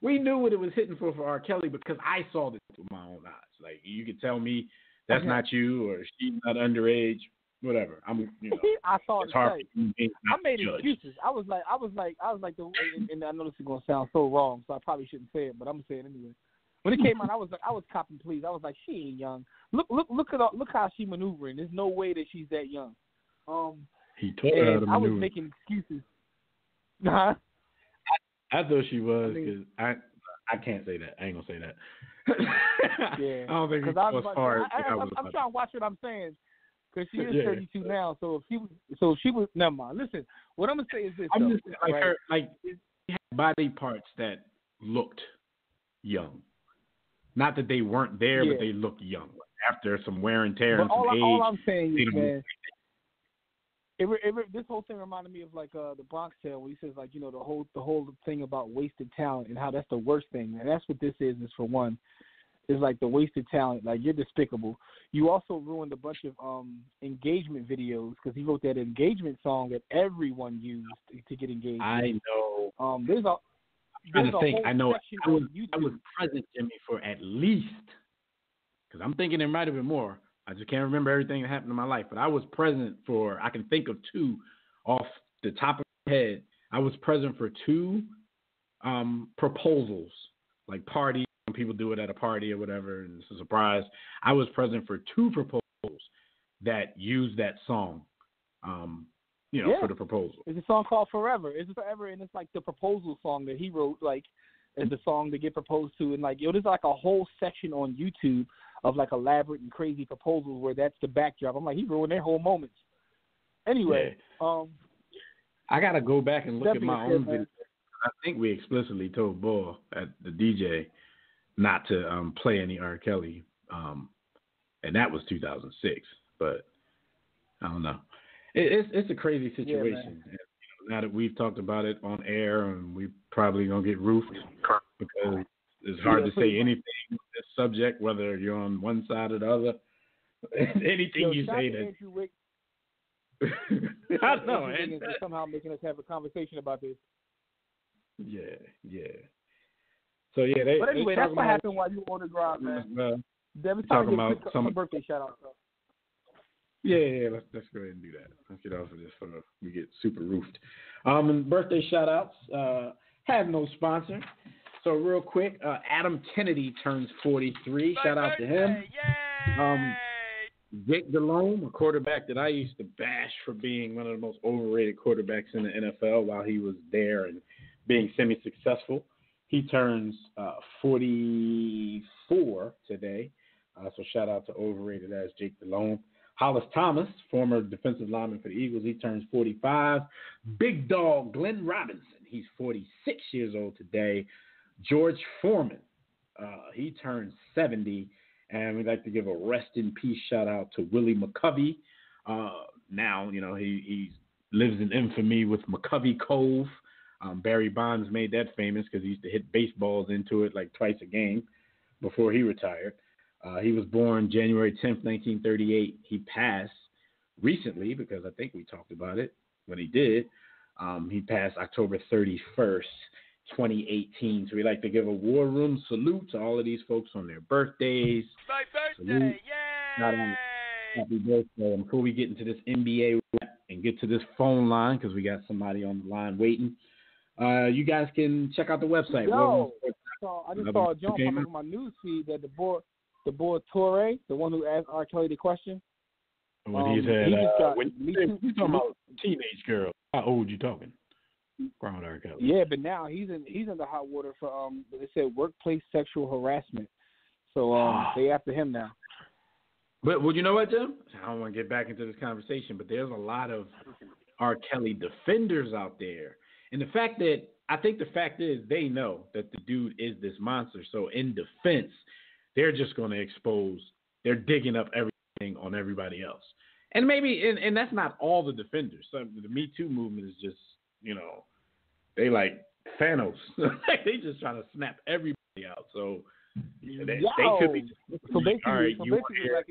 We knew what it was hitting for R. Kelly because I saw this with my own eyes. Like, you could tell me that's not you or she's not underage, whatever. I saw it. I made excuses. I was like, and I know this is gonna sound so wrong, so I probably shouldn't say it, but I'm gonna say it anyway. When it came out, I was copping please. I was like, she ain't young. Look how she maneuvering. There's no way that she's that young. He told her how to I was maneuver. making excuses. Huh? I thought she was because I can't say that. I ain't gonna say that. Yeah. I don't think it I was was hard. I'm trying to watch what I'm saying because she is Yeah. 32 now. So she was. Never mind. Listen, what I'm gonna say is this. I'm though, just like right? her. Like she had body parts that looked young. Not that they weren't there, Yeah. but they looked young after some wear and tear But and some age. all I'm saying is, you know, man, this whole thing reminded me of like the Bronx Tale, where he says like, you know, the whole thing about wasted talent and how that's the worst thing, and that's what this is for one, is like the wasted talent. Like, you're despicable. You also ruined a bunch of engagement videos because he wrote that engagement song that everyone used to get engaged. I know. There's a trying to think. I know. section I was on YouTube. present, Jimmy, for at least, because I'm thinking there might have been more. I just can't remember everything that happened in my life, but I was present for. I can think of two off the top of my head. I was present for two proposals, like parties when people do it at a party or whatever, and it's a surprise. I was present for two proposals that used that song. For the proposal. It's a song called Forever. It's Forever, and it's like the proposal song that he wrote, like, as the song to get proposed to. And, like, there's like a whole section on YouTube of, like, elaborate and crazy proposals where that's the backdrop. I'm like, he ruined their whole moments. Anyway. I got to go back and look at my own video. video. I think we explicitly told Bull at the DJ not to play any R. Kelly, and that was 2006. But I don't know. It's a crazy situation. And, now that we've talked about it on air, and we probably gonna get roofed because it's hard to say anything on this subject, whether you're on one side or the other. Anything you say that. Andrew Wick. I know, and somehow making us have a conversation about this. Yeah. So yeah, but anyway, that's what happened while you were on the drive, man. Devin's talking about some birthday shout out. Yeah, let's go ahead and do that. Let's get off of this before we get super roofed. Birthday shout-outs. Have no sponsor. So real quick, Adam Kennedy turns 43. Shout out to him. Jake Delhomme, a quarterback that I used to bash for being one of the most overrated quarterbacks in the NFL while he was there and being semi-successful. He turns 44 today. So shout out to overrated as Jake Delhomme. Hollis Thomas, former defensive lineman for the Eagles, he turns 45. Big dog Glenn Robinson, he's 46 years old today. George Foreman, he turns 70. And we'd like to give a rest in peace shout out to Willie McCovey. Now, he lives in infamy with McCovey Cove. Barry Bonds made that famous because he used to hit baseballs into it like twice a game before he retired. He was born January 10th, 1938. He passed recently because I think we talked about it when he did. He passed October 31st, 2018. So we'd like to give a war room salute to all of these folks on their birthdays. My birthday, salute. yay! Happy birthday. And before we get into this NBA rap and get to this phone line, because we got somebody on the line waiting, you guys can check out the website. I just saw John popping up on my news feed that the boy Torre, the one who asked R. Kelly the question. When he said, you talking about teenage girl. How old you talking? Ground R. Kelly. Yeah, but now he's in the hot water for they said workplace sexual harassment. So they after him now. But well, you know what, Jim? I don't want to get back into this conversation, but there's a lot of R. Kelly defenders out there. And the fact is they know that the dude is this monster. So in defense, they're just going to they're digging up everything on everybody else. And maybe, and that's not all the defenders. So the Me Too movement is just, they like Thanos. They just trying to snap everybody out. So they could be. So basically, all right, like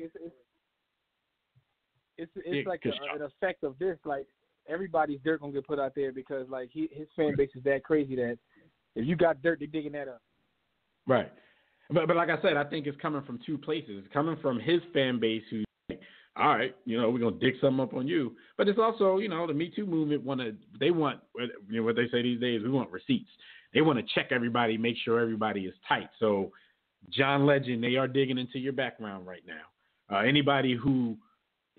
it's like an effect of this. Like everybody's dirt gonna get put out there because like his fan base is that crazy that if you got dirt, they're digging that up. Right. But like I said, I think it's coming from two places. It's coming from his fan base who's like, all right, we're going to dig something up on you. But it's also, the Me Too movement want what they say these days, we want receipts. They want to check everybody, make sure everybody is tight. So John Legend, they are digging into your background right now. Anybody who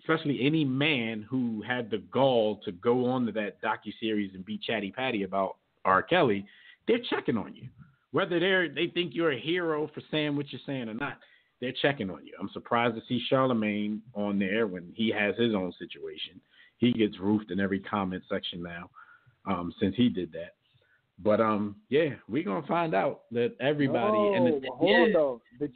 especially any man who had the gall to go on to that docuseries and be chatty patty about R. Kelly, they're checking on you. Whether they think you're a hero for saying what you're saying or not, they're checking on you. I'm surprised to see Charlemagne on there when he has his own situation. He gets roofed in every comment section now since he did that. But yeah, we're gonna find out that everybody hold on though. The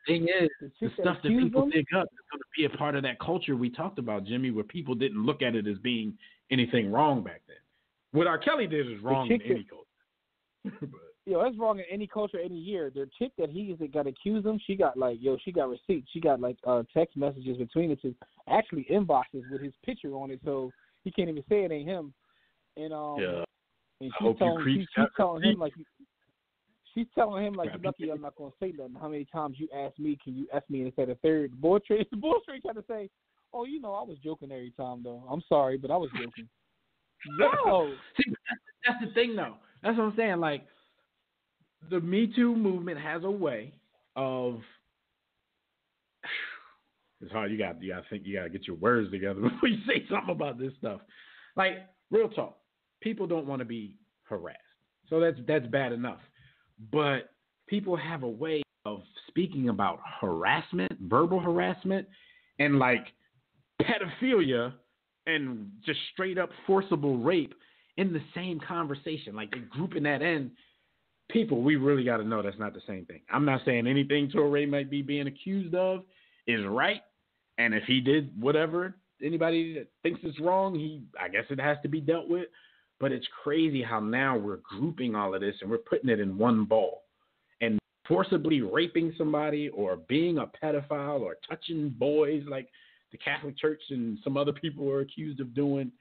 thing is, the stuff that people pick up is gonna be a part of that culture we talked about, Jimmy, where people didn't look at it as being anything wrong back then. What R. Kelly did is wrong in any culture. That's wrong in any culture, any year. The chick that he got accused him, she got she got receipts. She got text messages between the two, actually inboxes with his picture on it, so he can't even say it ain't him. And and she's telling him you're lucky I'm not gonna say nothing. How many times you asked me, can you F me instead of third? The boy tried to say, oh, I was joking every time though. I'm sorry, but I was joking. Yo, see, that's the thing though. That's what I'm saying. Like, the Me Too movement has a way of. It's hard. You got to think. You got to get your words together before you say something about this stuff. Like, real talk. People don't want to be harassed, so that's bad enough. But people have a way of speaking about harassment, verbal harassment, and like pedophilia and just straight up forcible rape in the same conversation. Like, they're grouping that in. People, we really got to know that's not the same thing. I'm not saying anything Toure might be being accused of is right, and if he did whatever anybody that thinks it's wrong, I guess it has to be dealt with. But it's crazy how now we're grouping all of this and we're putting it in one ball. And forcibly raping somebody or being a pedophile or touching boys like the Catholic Church and some other people are accused of doing,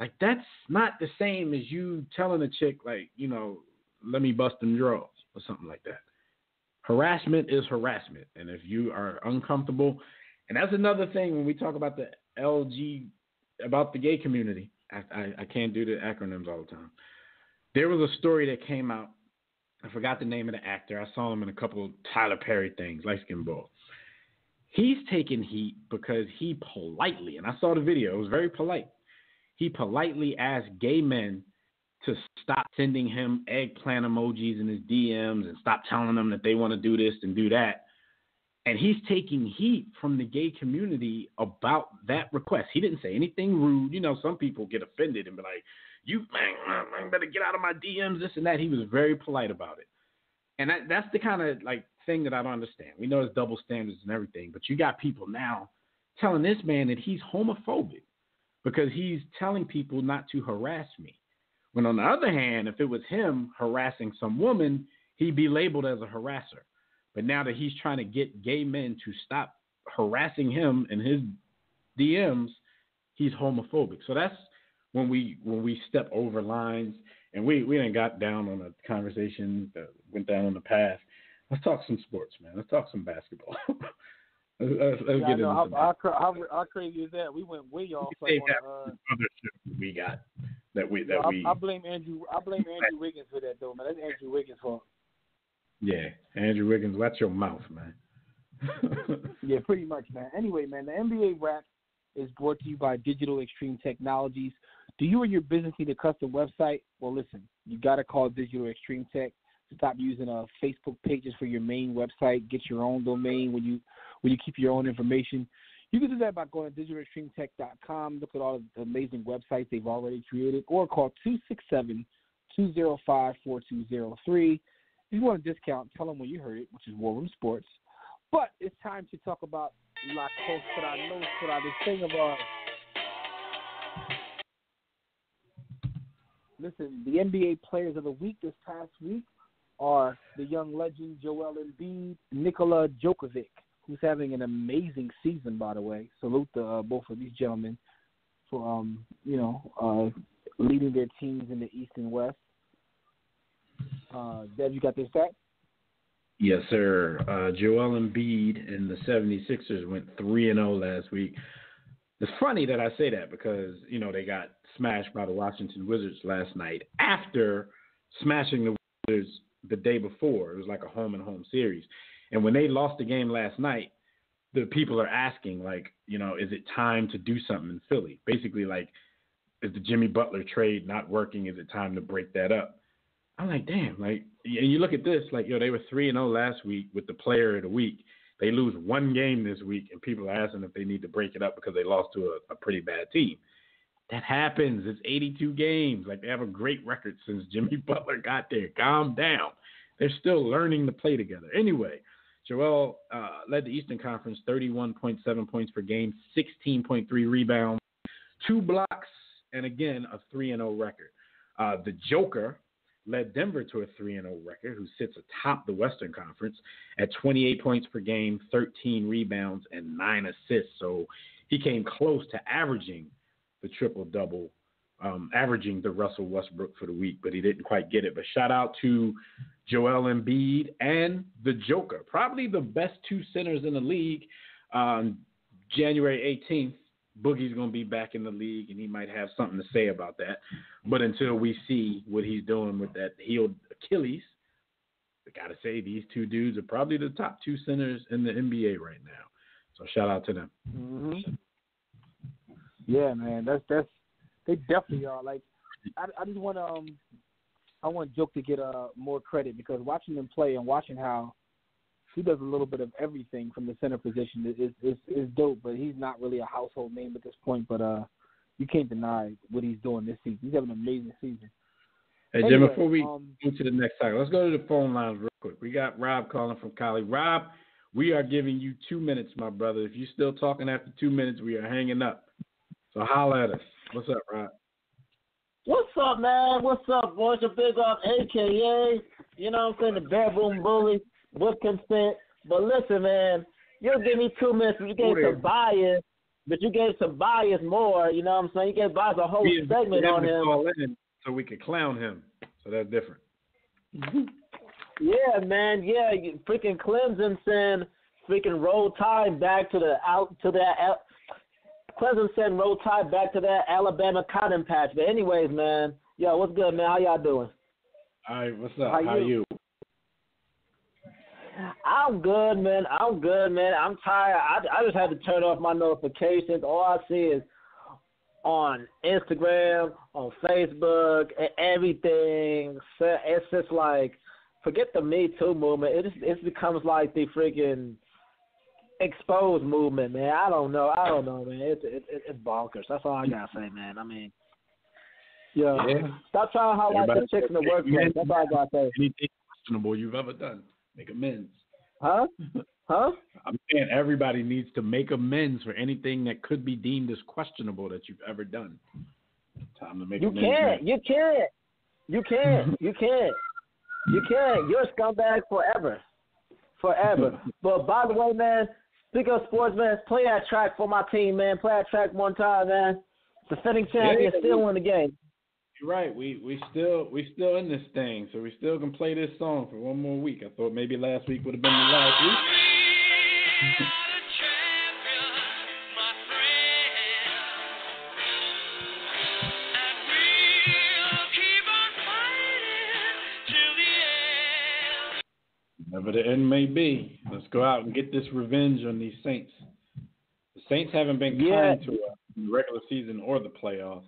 like, that's not the same as you telling a chick, like, let me bust them drawers or something like that. Harassment is harassment. And if you are uncomfortable, and that's another thing when we talk about about the gay community. I can't do the acronyms all the time. There was a story that came out. I forgot the name of the actor. I saw him in a couple of Tyler Perry things, Light Skin Bull. He's taking heat because he politely, and I saw the video, it was very polite. He politely asked gay men to stop sending him eggplant emojis in his DMs and stop telling them that they want to do this and do that. And he's taking heat from the gay community about that request. He didn't say anything rude. Some people get offended and be like, you man, better get out of my DMs, this and that. He was very polite about it. And that's the kind of thing that I don't understand. We know it's double standards and everything, but you got people now telling this man that he's homophobic because he's telling people not to harass me. When on the other hand, if it was him harassing some woman, he'd be labeled as a harasser. But now that he's trying to get gay men to stop harassing him in his DMs, he's homophobic. So that's when we step over lines, and we done got down on a conversation that went down on the path. Let's talk some sports, man. Let's talk some basketball. let's get into how crazy is that? We went way off. Other shit we got I blame Andrew Wiggins for that though, man. That's Andrew Wiggins' fault. Yeah, Andrew Wiggins, watch your mouth, man. Yeah, pretty much, man. Anyway, man, the NBA Wrap is brought to you by Digital Extreme Technologies. Do you or your business need a custom website? Well, listen, you got to call Digital Extreme Tech. Stop using Facebook pages for your main website. Get your own domain when you keep your own information. You can do that by going to digitalextremetech.com. Look at all of the amazing websites they've already created, or call 267-205-4203. If you want a discount, tell them when you heard it, which is War Room Sports. But it's time to talk about La Cosa Nostra, this thing of listen, the NBA Players of the Week this past week are the young legend Joel Embiid, Nikola Djokovic, who's having an amazing season, by the way. Salute to both of these gentlemen for leading their teams in the East and West. Dev, you got this stat? Yes, sir. Joel Embiid and the 76ers went 3-0 last week. It's funny that I say that because, they got smashed by the Washington Wizards last night after smashing the Wizards the day before. It was like a home-and-home series. And when they lost the game last night, the people are asking, like, is it time to do something in Philly? Basically, like, is the Jimmy Butler trade not working? Is it time to break that up? I'm like, damn, like, and you look at this, like, they were 3-0 last week with the player of the week. They lose one game this week, and people are asking if they need to break it up because they lost to a pretty bad team. That happens. It's 82 games. Like, they have a great record since Jimmy Butler got there. Calm down. They're still learning to play together. Anyway, Joel led the Eastern Conference, 31.7 points per game, 16.3 rebounds, 2 blocks, and again, a 3-0 record. The Joker led Denver to a 3-0 record, who sits atop the Western Conference at 28 points per game, 13 rebounds, and 9 assists. So he came close to averaging the triple-double, averaging the Russell Westbrook for the week, but he didn't quite get it. But shout out to Joel Embiid and the Joker, probably the best 2 centers in the league. January 18th, Boogie's going to be back in the league, and he might have something to say about that. But until we see what he's doing with that healed Achilles, I got to say these 2 dudes are probably the top 2 centers in the NBA right now. So shout out to them. Mm-hmm. Yeah, man, that's they definitely are. Like, I just want to I want Joke to get more credit, because watching him play and watching how he does a little bit of everything from the center position is dope. But he's not really a household name at this point. But you can't deny what he's doing this season. He's having an amazing season. Hey, Jim, before we move to the next cycle, let's go to the phone lines real quick. We got Rob calling from Cali. Rob, we are giving you 2 minutes, my brother. If you're still talking after 2 minutes, we are hanging up. So holla at us. What's up, Rob? What's up, man? What's up, boys? A big up, a.k.a., you know what I'm saying, the bedroom bully with consent. But listen, man, you'll give me 2 minutes, but you gave Tobias, more, you know what I'm saying? You gave Tobias a whole segment on him. Call in so we could clown him. So that's different. Yeah, man. Yeah, freaking Clemson send freaking Roll Tide back to Clemson send Roll Tide back to that Alabama cotton patch. But anyways, man, yo, what's good, man? How y'all doing? All right, what's up? How you? I'm good, man. I'm tired. I just had to turn off my notifications. All I see is on Instagram, on Facebook, and everything. It's just like, forget the Me Too movement. It becomes like the freaking exposed movement, man. I don't know, man. It's bonkers. That's all I gotta say, man. I mean, yeah. Stop trying to highlight the chicks in the workplace. That's all I gotta say. Anything questionable you've ever done, make amends. Huh? I'm saying everybody needs to make amends for anything that could be deemed as questionable that you've ever done. Time to make amends. You can't. You're a scumbag forever. But by the way, man, speaking of sports, man, play that track for my team, man. Play that track one time, man. Defending champion, still in the game. You're right. We still in this thing, so we still can play this song for one more week. I thought maybe last week would have been the last week. Whatever the end may be, let's go out and get this revenge on these Saints. The Saints haven't been kind to us in the regular season or the playoffs.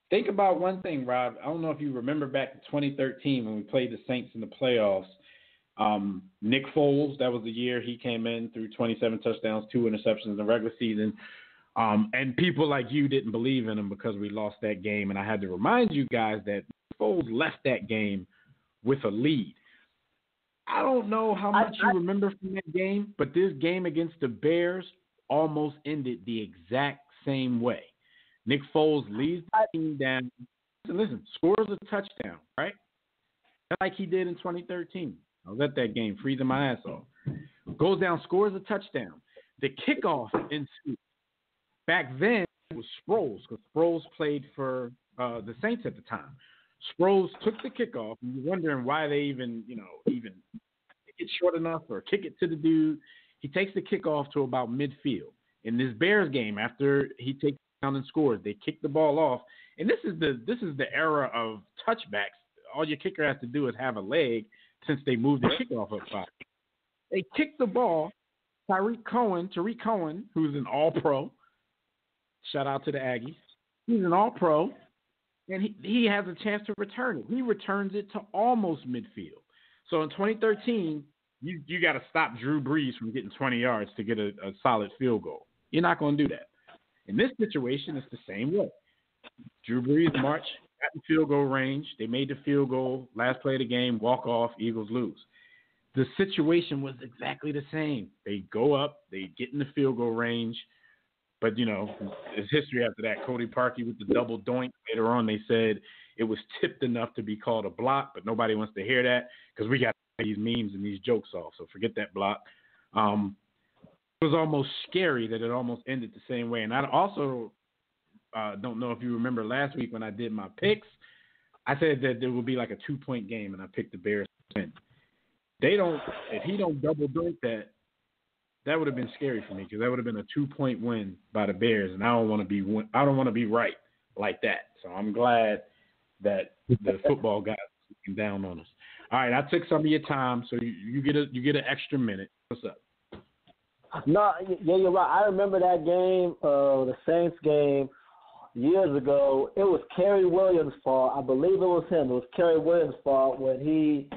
Think about one thing, Rob. I don't know if you remember back in 2013 when we played the Saints in the playoffs. Nick Foles, that was the year he came in, threw 27 touchdowns, 2 interceptions in the regular season. And people like you didn't believe in him because we lost that game. And I had to remind you guys that Foles left that game with a lead. I don't know how much you remember from that game, but this game against the Bears almost ended the exact same way. Nick Foles leads the team down. Listen, scores a touchdown, right? Like he did in 2013. I was at that game, freezing my ass off. Goes down, scores a touchdown. The kickoff ensued. Back then, it was Sproles, because Sproles played for the Saints at the time. Sproles took the kickoff, and you're wondering why they even kick it short enough or kick it to the dude. He takes the kickoff to about midfield. In this Bears game, after he takes it down and scores, they kick the ball off. And this is the era of touchbacks. All your kicker has to do is have a leg since they moved the kickoff up 5. They kick the ball Tariq Cohen, who's an All-Pro. Shout out to the Aggies. He's an All-Pro, and he has a chance to return it. He returns it to almost midfield. So in 2013, you got to stop Drew Brees from getting 20 yards to get a solid field goal. You're not going to do that. In this situation, it's the same way. Drew Brees marched at the field goal range. They made the field goal. Last play of the game, walk off, Eagles lose. The situation was exactly the same. They go up, they get in the field goal range, but, there's history after that. Cody Parkey with the double doink. Later on, they said it was tipped enough to be called a block, but nobody wants to hear that because we got these memes and these jokes off, so forget that block. It was almost scary that it almost ended the same way. And I also don't know if you remember last week when I did my picks, I said that there would be like a 2-point game, and I picked the Bears to win. If he don't double doink that would have been scary for me because that would have been a 2-point win by the Bears, and I don't want to be right like that. So I'm glad that the football guys are looking down on us. All right, I took some of your time, so you get an extra minute. What's up? No, yeah, you're right. I remember that game, the Saints game years ago. It was Kerry Williams' fault. I believe it was him. It was Kerry Williams' fault when he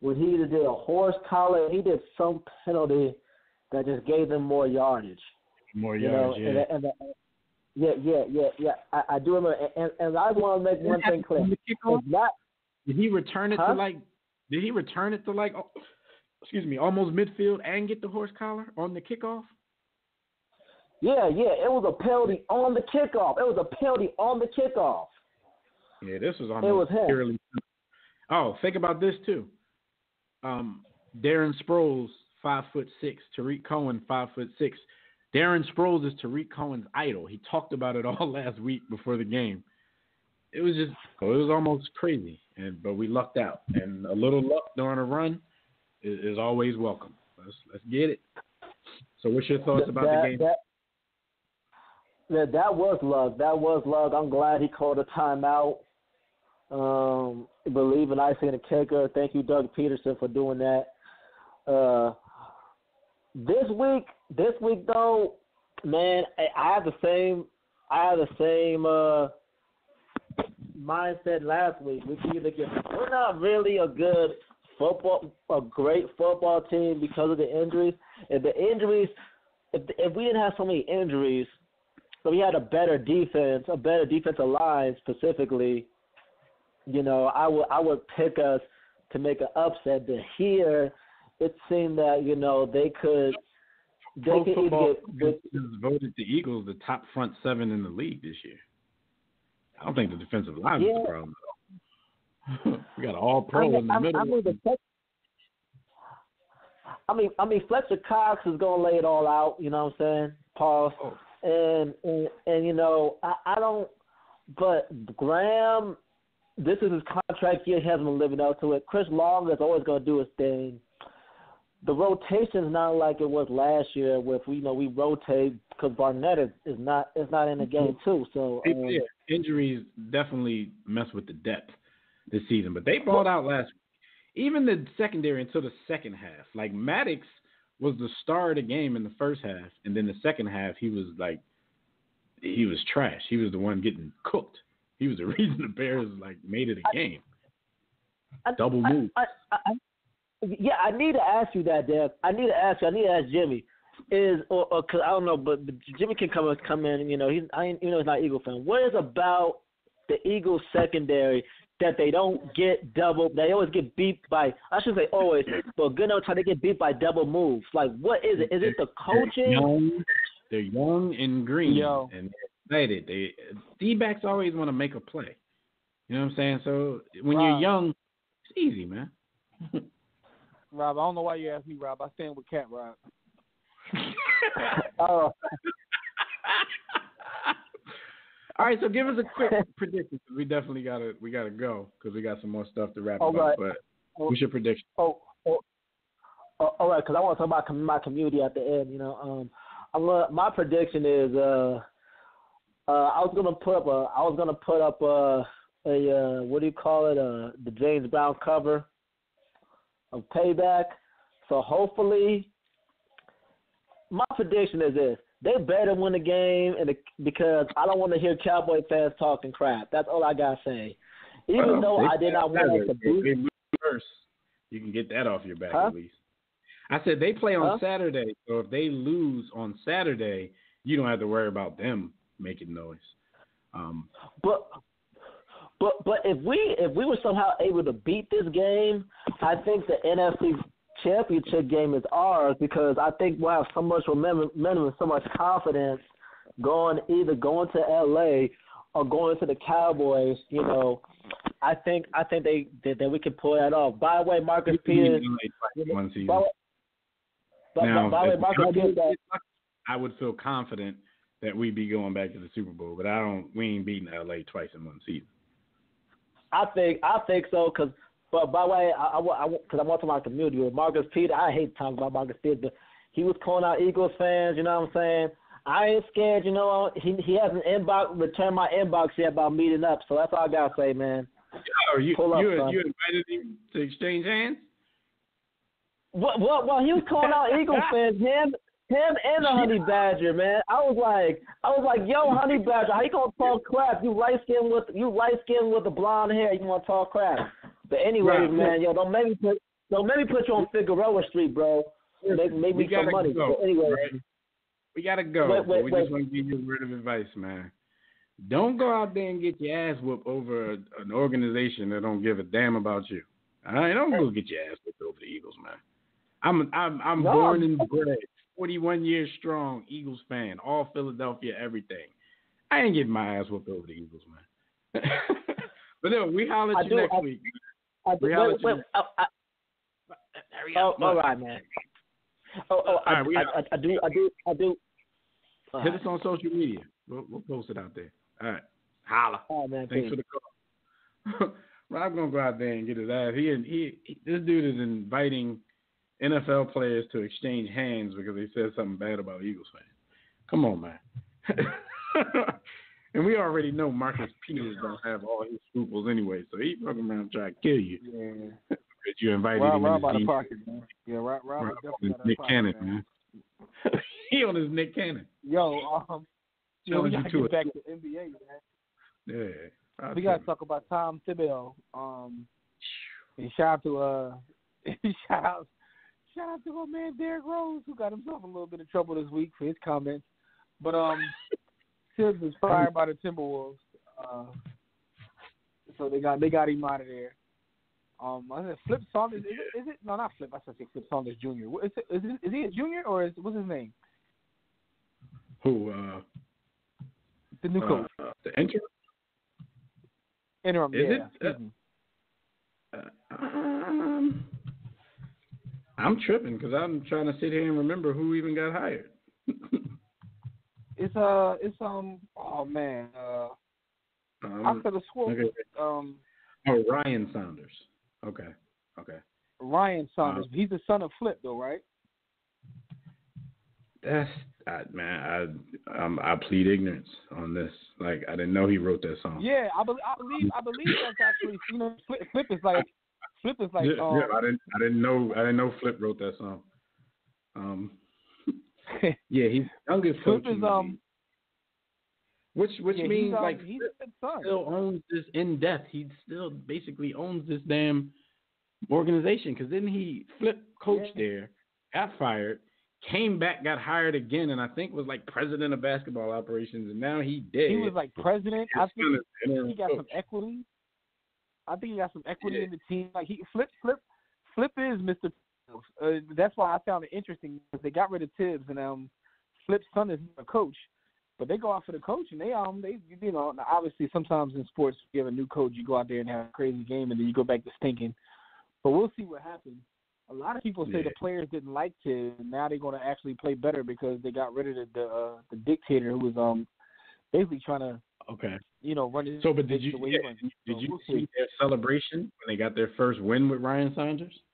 either did a horse collar, he did some penalty that just gave them more yardage. Yeah. I do remember, and I want to make one thing clear. Did he return it to almost midfield and get the horse collar on the kickoff? Yeah, it was a penalty on the kickoff. Yeah, this was almost purely. Oh, think about this too. Darren Sproles, 5'6", Tariq Cohen, 5'6". Darren Sproles is Tariq Cohen's idol. He talked about it all last week before the game. It was almost crazy, but we lucked out. And a little luck during a run is always welcome. Let's get it. So what's your thoughts about the game? That was luck. I'm glad he called a timeout. Believe in icing the kicker. Thank you, Doug Peterson, for doing that. This week though, man, I have the same mindset last week. We're not really a great football team because of the injuries. If we didn't have so many injuries, so we had a better defensive line specifically, I would pick us to make an upset. But here, it seemed that they could voted the Eagles the top front seven in the league this year. I don't think the defensive line is the problem at all. We got an all-pro in the middle. I mean, Fletcher Cox is gonna lay it all out. You know what I'm saying, Paul? Oh. And I don't. But Graham, this is his contract year. He hasn't been living up to it. Chris Long is always gonna do his thing. The rotation is not like it was last year, with we rotate because Barnett is not in the game too. So injuries definitely mess with the depth this season, but they balled out last week. Even the secondary until the second half. Like Maddox was the star of the game in the first half, and then the second half he was trash. He was the one getting cooked. He was the reason the Bears made it a game. Double move. I need to ask you that, Dev. I need to ask Jimmy. Cause I don't know, but Jimmy can come in. He's not an Eagle fan. What is about the Eagles secondary that they don't get double? They always get beat by. I shouldn't say always, but good enough time they get beat by double moves. Like, what is it? Is it the coaching? They're young and green, and they're excited. D-backs always want to make a play. You know what I'm saying? So when you're young, it's easy, man. Rob, I don't know why you asked me, Rob. I stand with Cat, Rob. All right, so give us a quick prediction. We definitely gotta go because we got some more stuff to wrap up. Right. But what's your prediction? All right, because I want to talk about my community at the end. My prediction is I was gonna put up a what do you call it? The James Brown cover of Payback. So hopefully my prediction is this: they better win the game, because I don't want to hear Cowboy fans talking crap. That's all I gotta say. Even though I did not want us to beat first, you can get that off your back at least. I said they play on Saturday, so if they lose on Saturday, you don't have to worry about them making noise. But if we were somehow able to beat this game, I think the NFC Championship game is ours, because I think we'll have so much momentum and so much confidence going to LA or going to the Cowboys. You know, I think that we can pull that off. By the way, Marcus Peters. I would feel confident that we'd be going back to the Super Bowl, but we ain't beating LA twice in one season. I think so, because. But by the way, because I want to my community with Marcus Peters. I hate talking about Marcus Peters, but he was calling out Eagles fans. You know what I'm saying? I ain't scared. You know, he hasn't returned my inbox yet about meeting up. So that's all I gotta say, man. You invited him to exchange hands? Well, he was calling out Eagles fans. Him and the Honey Badger, man. I was like, yo, Honey Badger, how you gonna talk crap? You light skinned with the blonde hair. You wanna talk crap? But anyways, man, yo, don't make me put you on Figueroa Street, bro. Make me some money. Go, anyway, right? We gotta go. We just want to give you a word of advice, man. Don't go out there and get your ass whooped over an organization that don't give a damn about you. All right, don't go get your ass whooped over the Eagles, man. I'm born and bred, 41 years strong, Eagles fan, all Philadelphia, everything. I ain't getting my ass whooped over the Eagles, man. But no, we holler at you next week. All right, man. I do. Hit us on social media. We'll post it out there. All right. Holla. Oh, man, thanks for the call. Rob gonna go out there and get his ass. This dude is inviting NFL players to exchange hands because they said something bad about Eagles fans. Come on, man. And we already know Marcus Peters don't have all his scruples anyway, so he's fucking around trying to kill you. Yeah. Because you invited him Rob in out his of pocket, man. Yeah, Rob definitely out of Nick pocket, Cannon, man. He on his Nick Cannon. Yo, we got to get back to NBA, man. Yeah. We got to talk about Tom Thibodeau. And shout out to my man Derrick Rose, who got himself in a little bit of trouble this week for his comments. But Tibbs was fired by the Timberwolves, so they got him out of there. I said Flip Saunders. Is it? No, not Flip. I said Flip Saunders Jr. Is he a junior or what's his name? Who? The new coach. The interim. Interim. Is yeah. it? I'm tripping because I'm trying to sit here and remember who even got hired. It's oh man, I could have sworn. Okay. Ryan Saunders. Okay. Ryan Saunders. He's the son of Flip, though, right? That's man. I plead ignorance on this. Like I didn't know he wrote that song. Yeah, I believe that's actually Flip is like. Yeah, I didn't know Flip wrote that song. Yeah, he's youngest coach. Flip is which means like he still owns this in depth. He still basically owns this damn organization because didn't he Flip coach there, got fired, came back, got hired again, and I think was like president of basketball operations, and now he did. He was like president. I think he got some equity. I think he got some equity in the team. Like Flip is Mr. That's why I found it interesting because they got rid of Tibbs and Flip's son is a coach, but they go out for the coach and they obviously sometimes in sports you have a new coach, you go out there and have a crazy game and then you go back to stinking. But we'll see what happens. A lot of people say the players didn't like Tibbs, and now they're going to actually play better because they got rid of the dictator who was basically trying to run his. So, but did you see their celebration when they got their first win with Ryan Saunders?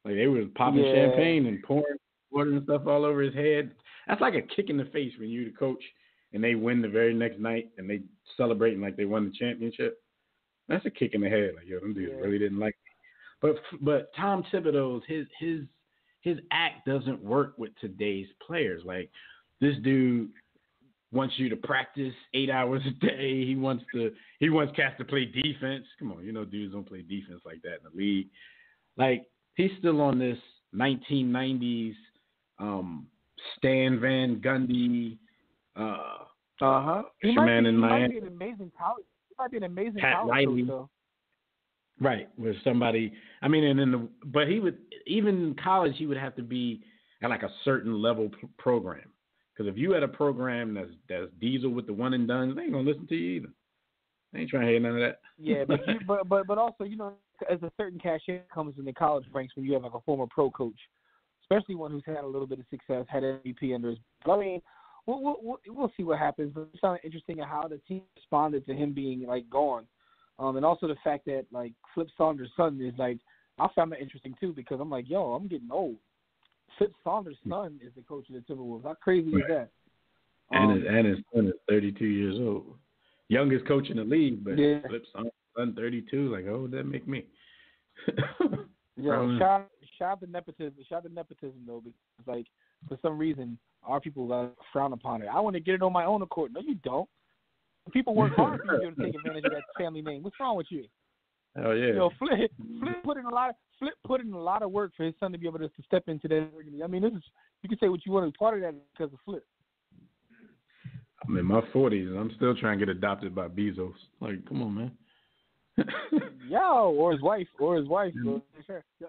Like they were popping champagne and pouring water and stuff all over his head. That's like a kick in the face when you're the coach and they win the very next night and they celebrating like they won the championship. That's a kick in the head. Like, yo, them dudes really didn't like me. But Tom Thibodeau's his act doesn't work with today's players. Like, this dude wants you to practice 8 hours a day. He wants cats to play defense. Come on, dudes don't play defense like that in the league. Like, he's still on this 1990s Stan Van Gundy. He might be an amazing college. He might be an amazing Pat college Riley. coach, though. Right, with somebody. I mean, but he would, even in college, he would have to be at like a certain level program. Because if you had a program that's diesel with the one and done, they ain't gonna listen to you either. They ain't trying to hear none of that. Yeah, but also, as a certain cachet comes in the college ranks when you have like a former pro coach, especially one who's had a little bit of success, had MVP under his. I mean, we'll see what happens. But it sounded interesting how the team responded to him being like gone, and also the fact that like Flip Saunders' son is like, I found that interesting too because I'm like, yo, I'm getting old. Flip Saunders' son is the coach of the Timberwolves. How crazy is that? And his son is 32 years old. Youngest coach in the league, but yeah. Flip Saunders' son 32. Like, oh, what would that make me? Shout out to nepotism. Shout out to nepotism though, because like for some reason our people frown upon it. I want to get it on my own accord. No, you don't. People work hard for you to take advantage of that family name. What's wrong with you? Oh yeah. Flip put in a lot of work for his son to be able to step into that. I mean, you can say what you want. Part of that is because of Flip. I'm in my 40s and I'm still trying to get adopted by Bezos. Like, come on, man. Or his wife. Sure.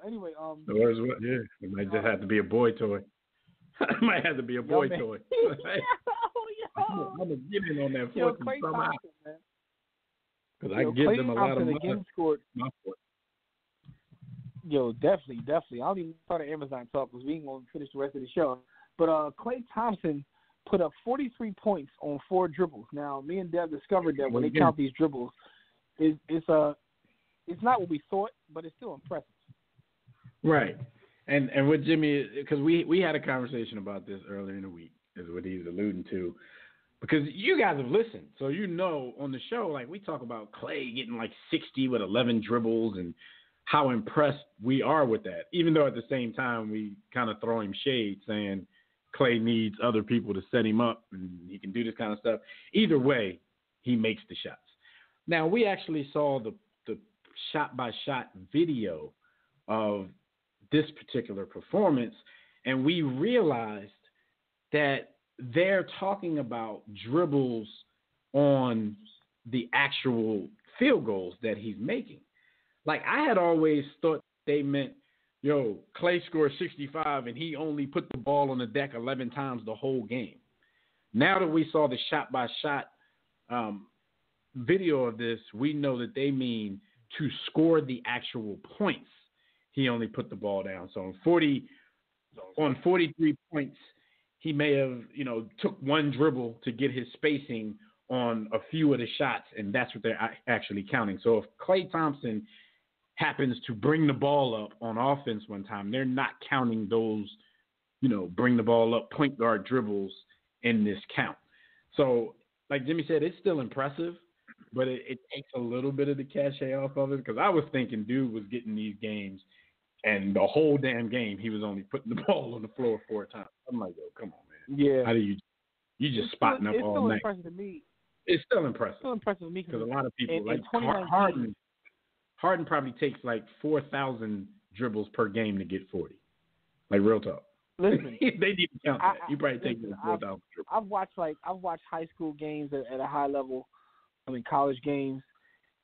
Anyway, or his wife, yeah. It might just have to be a boy toy. It might have to be a boy toy. I'm gonna get in on that fortune somehow. Because I give them a lot of money. Again scored. Yo, definitely. I don't even start an Amazon talk because we ain't gonna finish the rest of the show. But Klay Thompson put up 43 points on 4 dribbles. Now, me and Dev discovered that when they count these dribbles, it's not what we thought, but it's still impressive. Right. And with Jimmy, because we had a conversation about this earlier in the week, is what he's alluding to. Because you guys have listened, so on the show, like we talk about Klay getting like 60 with 11 dribbles and how impressed we are with that, even though at the same time we kind of throw him shade saying Klay needs other people to set him up and he can do this kind of stuff. Either way, he makes the shots. Now, we actually saw the shot-by-shot video of this particular performance, and we realized that they're talking about dribbles on the actual field goals that he's making. Like, I had always thought they meant, Klay scored 65 and he only put the ball on the deck 11 times the whole game. Now that we saw the shot-by-shot video of this, we know that they mean to score the actual points. He only put the ball down. So on 43 points, he may have, took one dribble to get his spacing on a few of the shots, and that's what they're actually counting. So if Klay Thompson happens to bring the ball up on offense one time, they're not counting those, bring the ball up point guard dribbles in this count. So like Jimmy said, it's still impressive, but it takes a little bit of the cachet off of it, because I was thinking dude was getting these games and the whole damn game he was only putting the ball on the floor 4 times. I'm like, yo, come on, man. Yeah. How do you just spotting up all night? It's still impressive to me. It's still impressive. It's still impressive to me because a lot of people like Harden probably takes like 4,000 dribbles per game to get 40. Like, real talk. Listen, they need to count that. You probably take 4,000 dribbles. I've watched high school games at a high level. I mean, college games,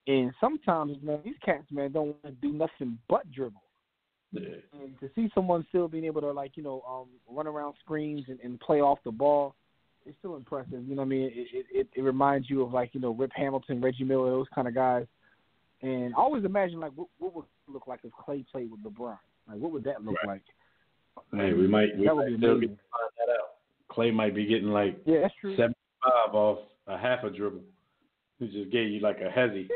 and sometimes, man, these cats, man, don't want to do nothing but dribble. Yeah. And to see someone still being able to, run around screens and play off the ball, it's still impressive. You know what I mean? It reminds you of, Rip Hamilton, Reggie Miller, those kind of guys. And I always imagine, what would it look like if Klay played with LeBron? Like, what would that look like? Hey, we might still get to find that out. Klay might be getting, that's true. 75 off a half a dribble. He just gave you, a hezzy.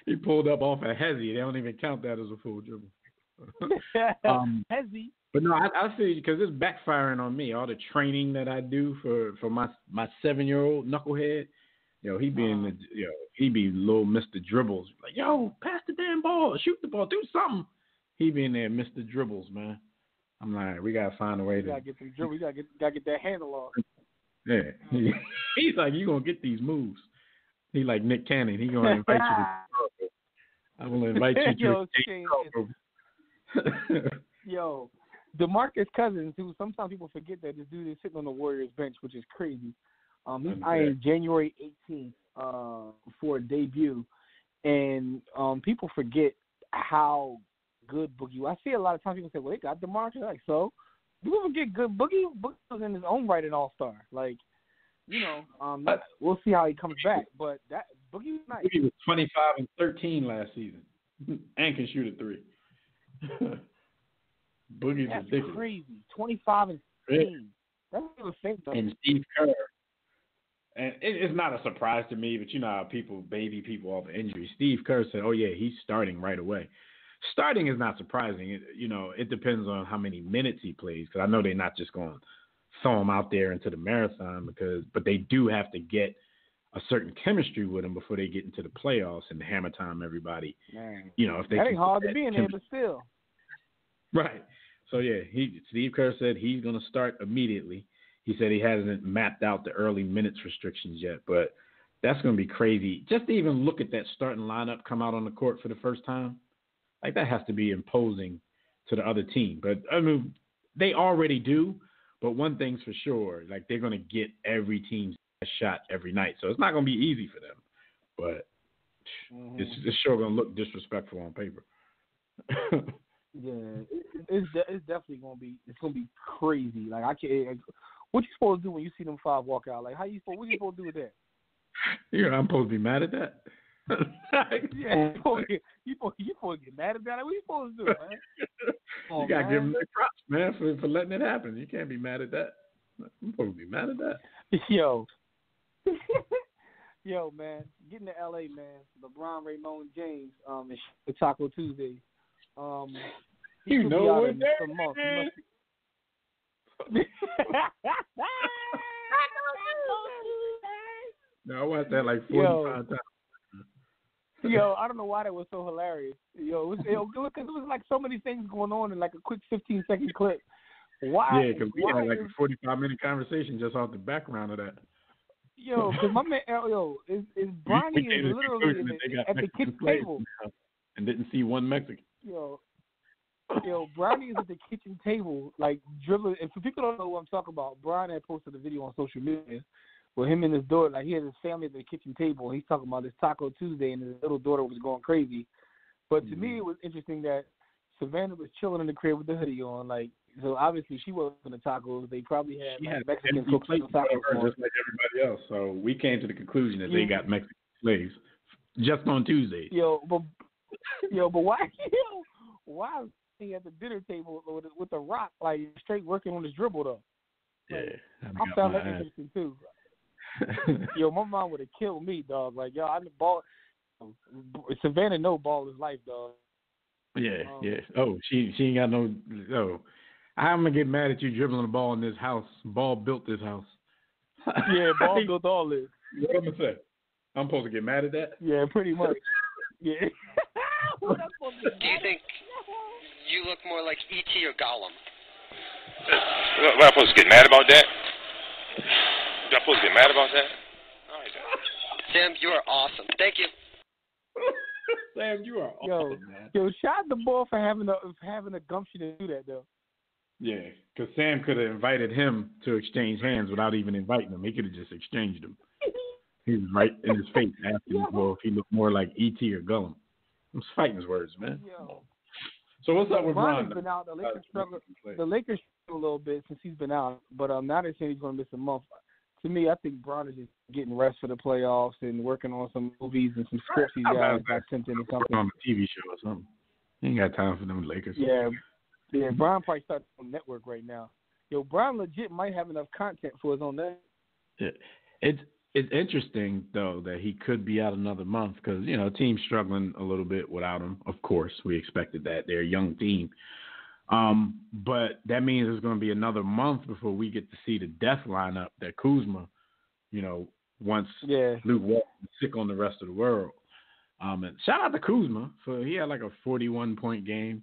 He pulled up off a hezzy. They don't even count that as a full dribble. Hezzy. But no, I see, because it's backfiring on me. All the training that I do for my 7-year-old knucklehead, Yo, he be he be little Mr. Dribbles. Like, yo, pass the damn ball, shoot the ball, do something. He be in there, Mr. Dribbles, man. I'm like, we gotta find a way to. Gotta get them dribbles. Gotta get that handle off. Yeah, he's like, you gonna get these moves. He like Nick Cannon. He gonna invite you to. I'm gonna invite you to. Yo, DeMarcus Cousins, who sometimes people forget that this dude is sitting on the Warriors bench, which is crazy. He's eyeing January 18th for a debut, and people forget how good Boogie. I see a lot of times people say, "Well, they got DeMarcus." Like, so you ever get good Boogie? Boogie was in his own right an all-star. Like, we'll see how he comes back. But that Boogie was nice. Boogie was 25 and 13 last season, and can shoot a three. Boogie's That's ridiculous. Crazy. 25 and 13. That's what I was saying. And Steve Kerr. And it's not a surprise to me, but you know how people baby people off injury. Steve Kerr said, "Oh yeah, he's starting right away." Starting is not surprising. It depends on how many minutes he plays, because I know they're not just going to throw him out there into the marathon, but they do have to get a certain chemistry with him before they get into the playoffs and hammer time everybody. Man, if they that ain't hard to be in there, but still. Right. So yeah, Steve Kerr said he's going to start immediately. He said he hasn't mapped out the early minutes restrictions yet, but that's going to be crazy. Just to even look at that starting lineup come out on the court for the first time, like that has to be imposing to the other team. But I mean, they already do. But one thing's for sure, like they're going to get every team's shot every night, so it's not going to be easy for them. But it's sure going to look disrespectful on paper. Yeah, it's definitely going to be. It's going to be crazy. Like I can't. What you supposed to do when you see them five walk out? Like what you supposed to do with that? I'm supposed to be mad at that. Yeah, you supposed to get mad at that. Like, what you supposed to do, man? You gotta give them the props, man, for letting it happen. You can't be mad at that. I'm supposed to be mad at that. Yo, man, getting to LA, man. LeBron, Raymond James, and Taco Tuesday. You know what that is. No, I watched that like 45 times. Yo, I don't know why that was so hilarious. Because it was like so many things going on in like a quick 15-second clip. Why? Yeah, because we had like a 45-minute conversation just off the background of that. Yo, because my man, is Bronny is literally at the kitchen table and didn't see one Mexican. Yo, Bronny is at the kitchen table, like dribbling. And for people who don't know what I'm talking about, Brian had posted a video on social media with him and his daughter. Like he had his family at the kitchen table, and he's talking about this Taco Tuesday, and his little daughter was going crazy. But to me, it was interesting that Savannah was chilling in the crib with the hoodie on. Like, so obviously she wasn't the tacos. They probably had Mexican cooks just like everybody else. So we came to the conclusion that they got Mexican slaves just on Tuesdays. But why? Why? He at the dinner table with the rock, like straight working on his dribble though. Like, I found that interesting too. My mom would have killed me, dog. Like, I the ball. Savannah, no ball is life, dog. Yeah. Oh, she ain't got no. Oh, I'm gonna get mad at you dribbling the ball in this house. Ball built this house. Yeah, ball built all this. What I'm gonna say? I'm supposed to get mad at that? Yeah, pretty much. Yeah. Do you think you look more like E.T. or Gollum? Am I supposed to get mad about that? Am I supposed to get mad about that? All right, Sam, you are awesome. Thank you. Sam, you are awesome, man. Shout out the boy for having the gumption to do that, though. Yeah, because Sam could have invited him to exchange hands without even inviting him. He could have just exchanged them. He was right in his face asking him if he looked more like E.T. or Gollum. I'm fighting his words, man. So what's up with Bron? Been out. The Lakers struggle a little bit since he's been out, but now they're saying he's going to miss a month. To me, I think Bron is just getting rest for the playoffs and working on some movies and some scripts he's got sent in or something. On a TV show or something. He ain't got time for them Lakers. Yeah, Bron probably starts on network right now. Bron legit might have enough content for his own network. Yeah. It's interesting, though, that he could be out another month because, team's struggling a little bit without him. Of course, we expected that. They're a young team. But that means it's going to be another month before we get to see the death lineup that Kuzma, once Luke Walton was sick on the rest of the world. And shout out to Kuzma for he had like a 41-point game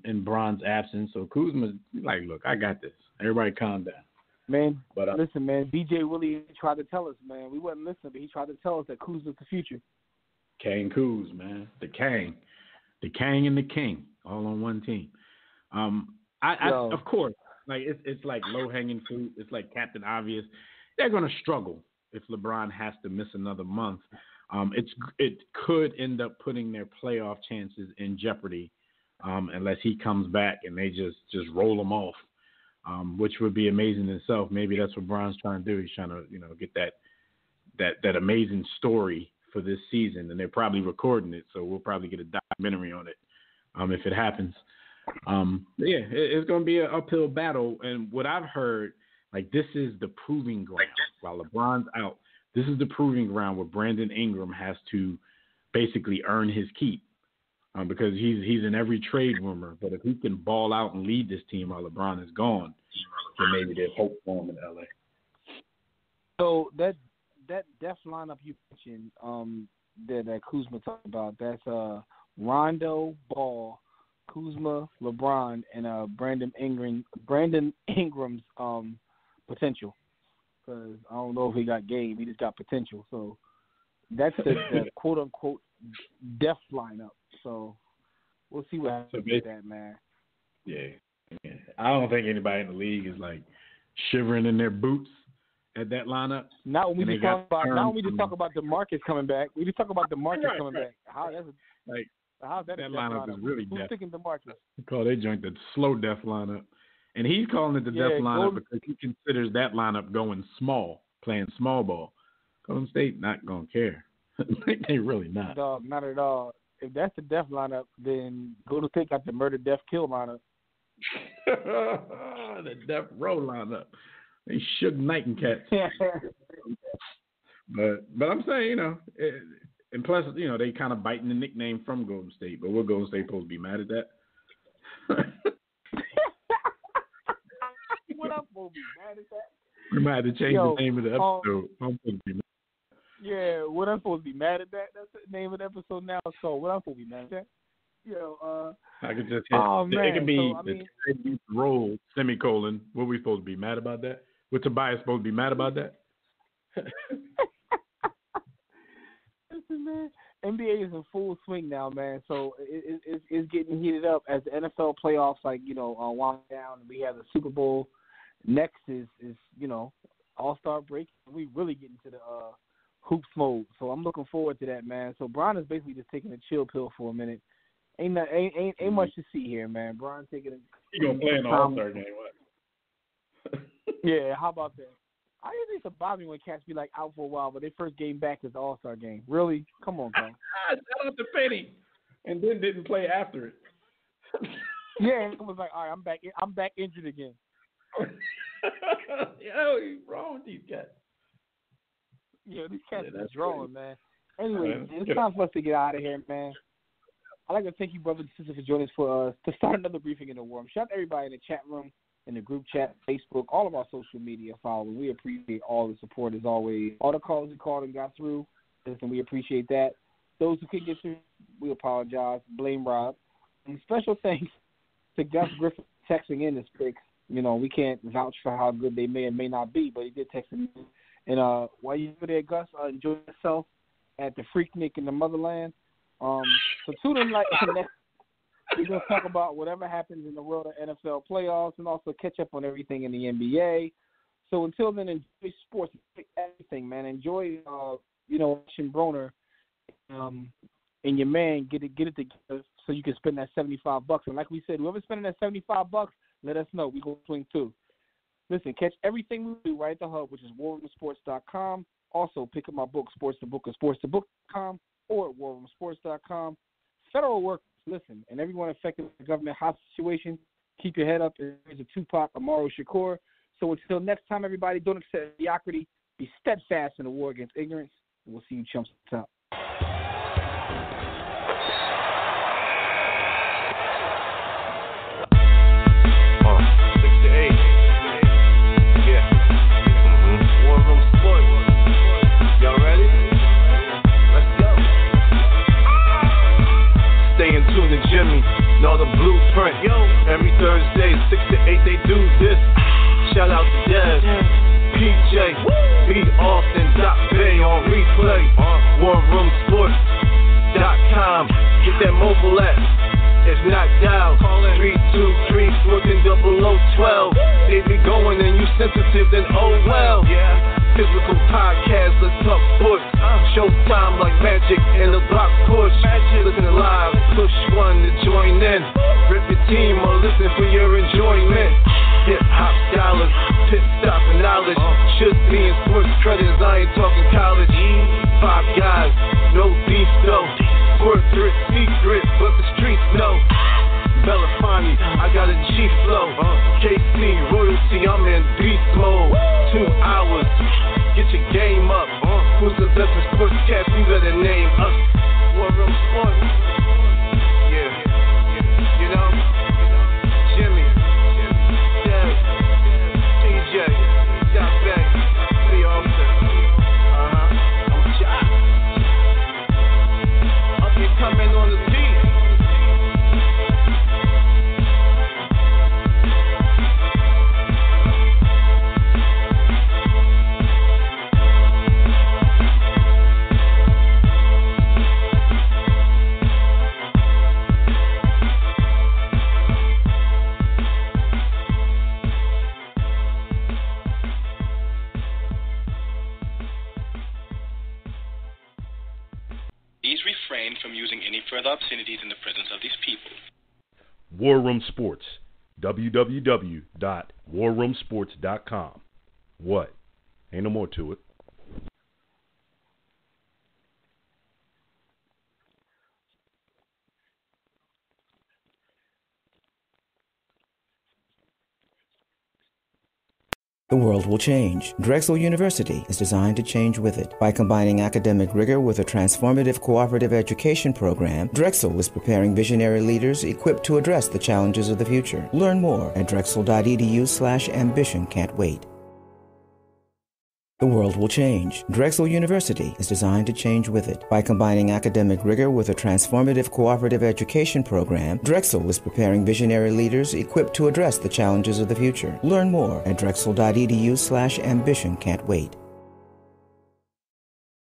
in Bron's absence. So Kuzma's like, look, I got this. Everybody calm down. Man, but listen, man, BJ Willie tried to tell us, man. We wasn't listening, but he tried to tell us that Kuzma's the future. Kang Kuz, man. The Kang and the King all on one team. I of course, like it's like low-hanging fruit. It's like Captain Obvious. They're going to struggle if LeBron has to miss another month. It could end up putting their playoff chances in jeopardy unless he comes back and they just roll him off, which would be amazing in itself. Maybe that's what Bron's trying to do. He's trying to get that amazing story for this season, and they're probably recording it, so we'll probably get a documentary on it if it happens. It's going to be an uphill battle, and what I've heard, like this is the proving ground. While LeBron's out, this is the proving ground where Brandon Ingram has to basically earn his keep because he's in every trade rumor. But if he can ball out and lead this team while LeBron is gone, then maybe there's hope for him in LA. So that def lineup you mentioned that Kuzma talked about, that's Rondo, Ball, Kuzma, LeBron, and Brandon Ingram's potential. Because I don't know if he got game, he just got potential. So that's the quote unquote def lineup. So we'll see what happens with that, man. Yeah, I don't think anybody in the league is like shivering in their boots at that lineup. Not when we just talk about DeMarcus coming back. We just talk about DeMarcus coming back. How's that lineup is really deaf. Who's thinking DeMarcus? Call they joint the slow def lineup. And he's calling it the def lineup because he considers that lineup going small, playing small ball. Golden State not going to care. They really not. Dog, not at all. If that's the def lineup, then Golden State got the murder, death, kill lineup. The death row lineup. They shook Knight and Cats. But I'm saying, and plus, they kind of biting the nickname from Golden State. But what Golden State supposed to be mad at that? What I'm supposed to be mad at that? We might have to change the name of the episode. I'm supposed to be mad. Yeah, what I'm supposed to be mad at that? That's the name of the episode now. So what I'm supposed to be mad at that? I could just hit. It could be the role, semicolon. What we supposed to be mad about that? What Tobias supposed to be mad about that? Listen, man. NBA is in full swing now, man. So it's getting heated up as the NFL playoffs, wind down. We have the Super Bowl. Next is All-Star break. We really get into the hoops mode. So I'm looking forward to that, man. So Bron is basically just taking a chill pill for a minute. Ain't much to see here, man. Bron taking a. You gonna play in the All-Star game? What? Yeah, how about that? I usually used to bother me when cats be like out for a while, but their first game back is the All-Star game. Really? Come on, bro. Shout out to Penny, and then didn't play after it. Yeah, it was like, all right, I'm back injured again. Yo, what's wrong with these cats? Yeah, these cats are drawing, man. Anyway, it's time for us to get out of here, man. I'd like to thank you, brothers and sisters, for joining us for to start another briefing in the war room. Shout out to everybody in the chat room, in the group chat, Facebook, all of our social media following. We appreciate all the support as always. All the calls we called and got through, listen, we appreciate that. Those who couldn't get through, we apologize. Blame Rob. And special thanks to Gus Griffin texting in this pick. We can't vouch for how good they may or may not be, but he did text in. And while you're there, Gus, enjoy yourself at the Freaknik in the motherland. So tune in next. We're going to talk about whatever happens in the world of NFL playoffs and also catch up on everything in the NBA. So until then, enjoy sports, everything, man. Enjoy, watching Broner and your man get it together so you can spend that $75. And like we said, whoever's spending that $75, let us know. We go swing too. Listen, catch everything we do right at the hub, which is warroomsports.com. Also, pick up my book, Sports to Book, at sportstobook.com or at warroomsports.com. Federal workers, listen, and everyone affected by the government hostage situation, keep your head up. There's a Tupac, Amaru Shakur. So until next time, everybody, don't accept mediocrity. Be steadfast in the war against ignorance. And we'll see you chumps at the top. Yeah. War Room Sports. Shout out to Dev, PJ, B. Austin, Bay on replay. WarRoomSports.com. Get that mobile app. If not, dial 323-140012. They be going and you sensitive, then oh well. Physical podcast, let's talk sports. Showtime like magic in the block push. Listen live, push one to join in. Rip your team or listen for your enjoyment. Hip hop dollars, pit stop and knowledge. Should be in sports credits, I ain't talking college. 5 guys, no beef though. Portrait secret, but the streets know. Belafonte, I got a G flow. KC, royalty, I'm in beast mode. 2 hours, get your game up. Who's the best in sportscast? You better name us. War Room Sports. Yeah, you know, Jimmy, Dev, PJ, Stop Back, B. Austin. I'm shot. Up and coming on the beat. From using any further obscenities in the presence of these people. War Room Sports. www.warroomsports.com. What? Ain't no more to it. The world will change. Drexel University is designed to change with it. By combining academic rigor with a transformative cooperative education program, Drexel is preparing visionary leaders equipped to address the challenges of the future. Learn more at drexel.edu/ambition. Can't wait. The world will change. Drexel University is designed to change with it. By combining academic rigor with a transformative cooperative education program, Drexel is preparing visionary leaders equipped to address the challenges of the future. Learn more at drexel.edu/ambition. Can't wait.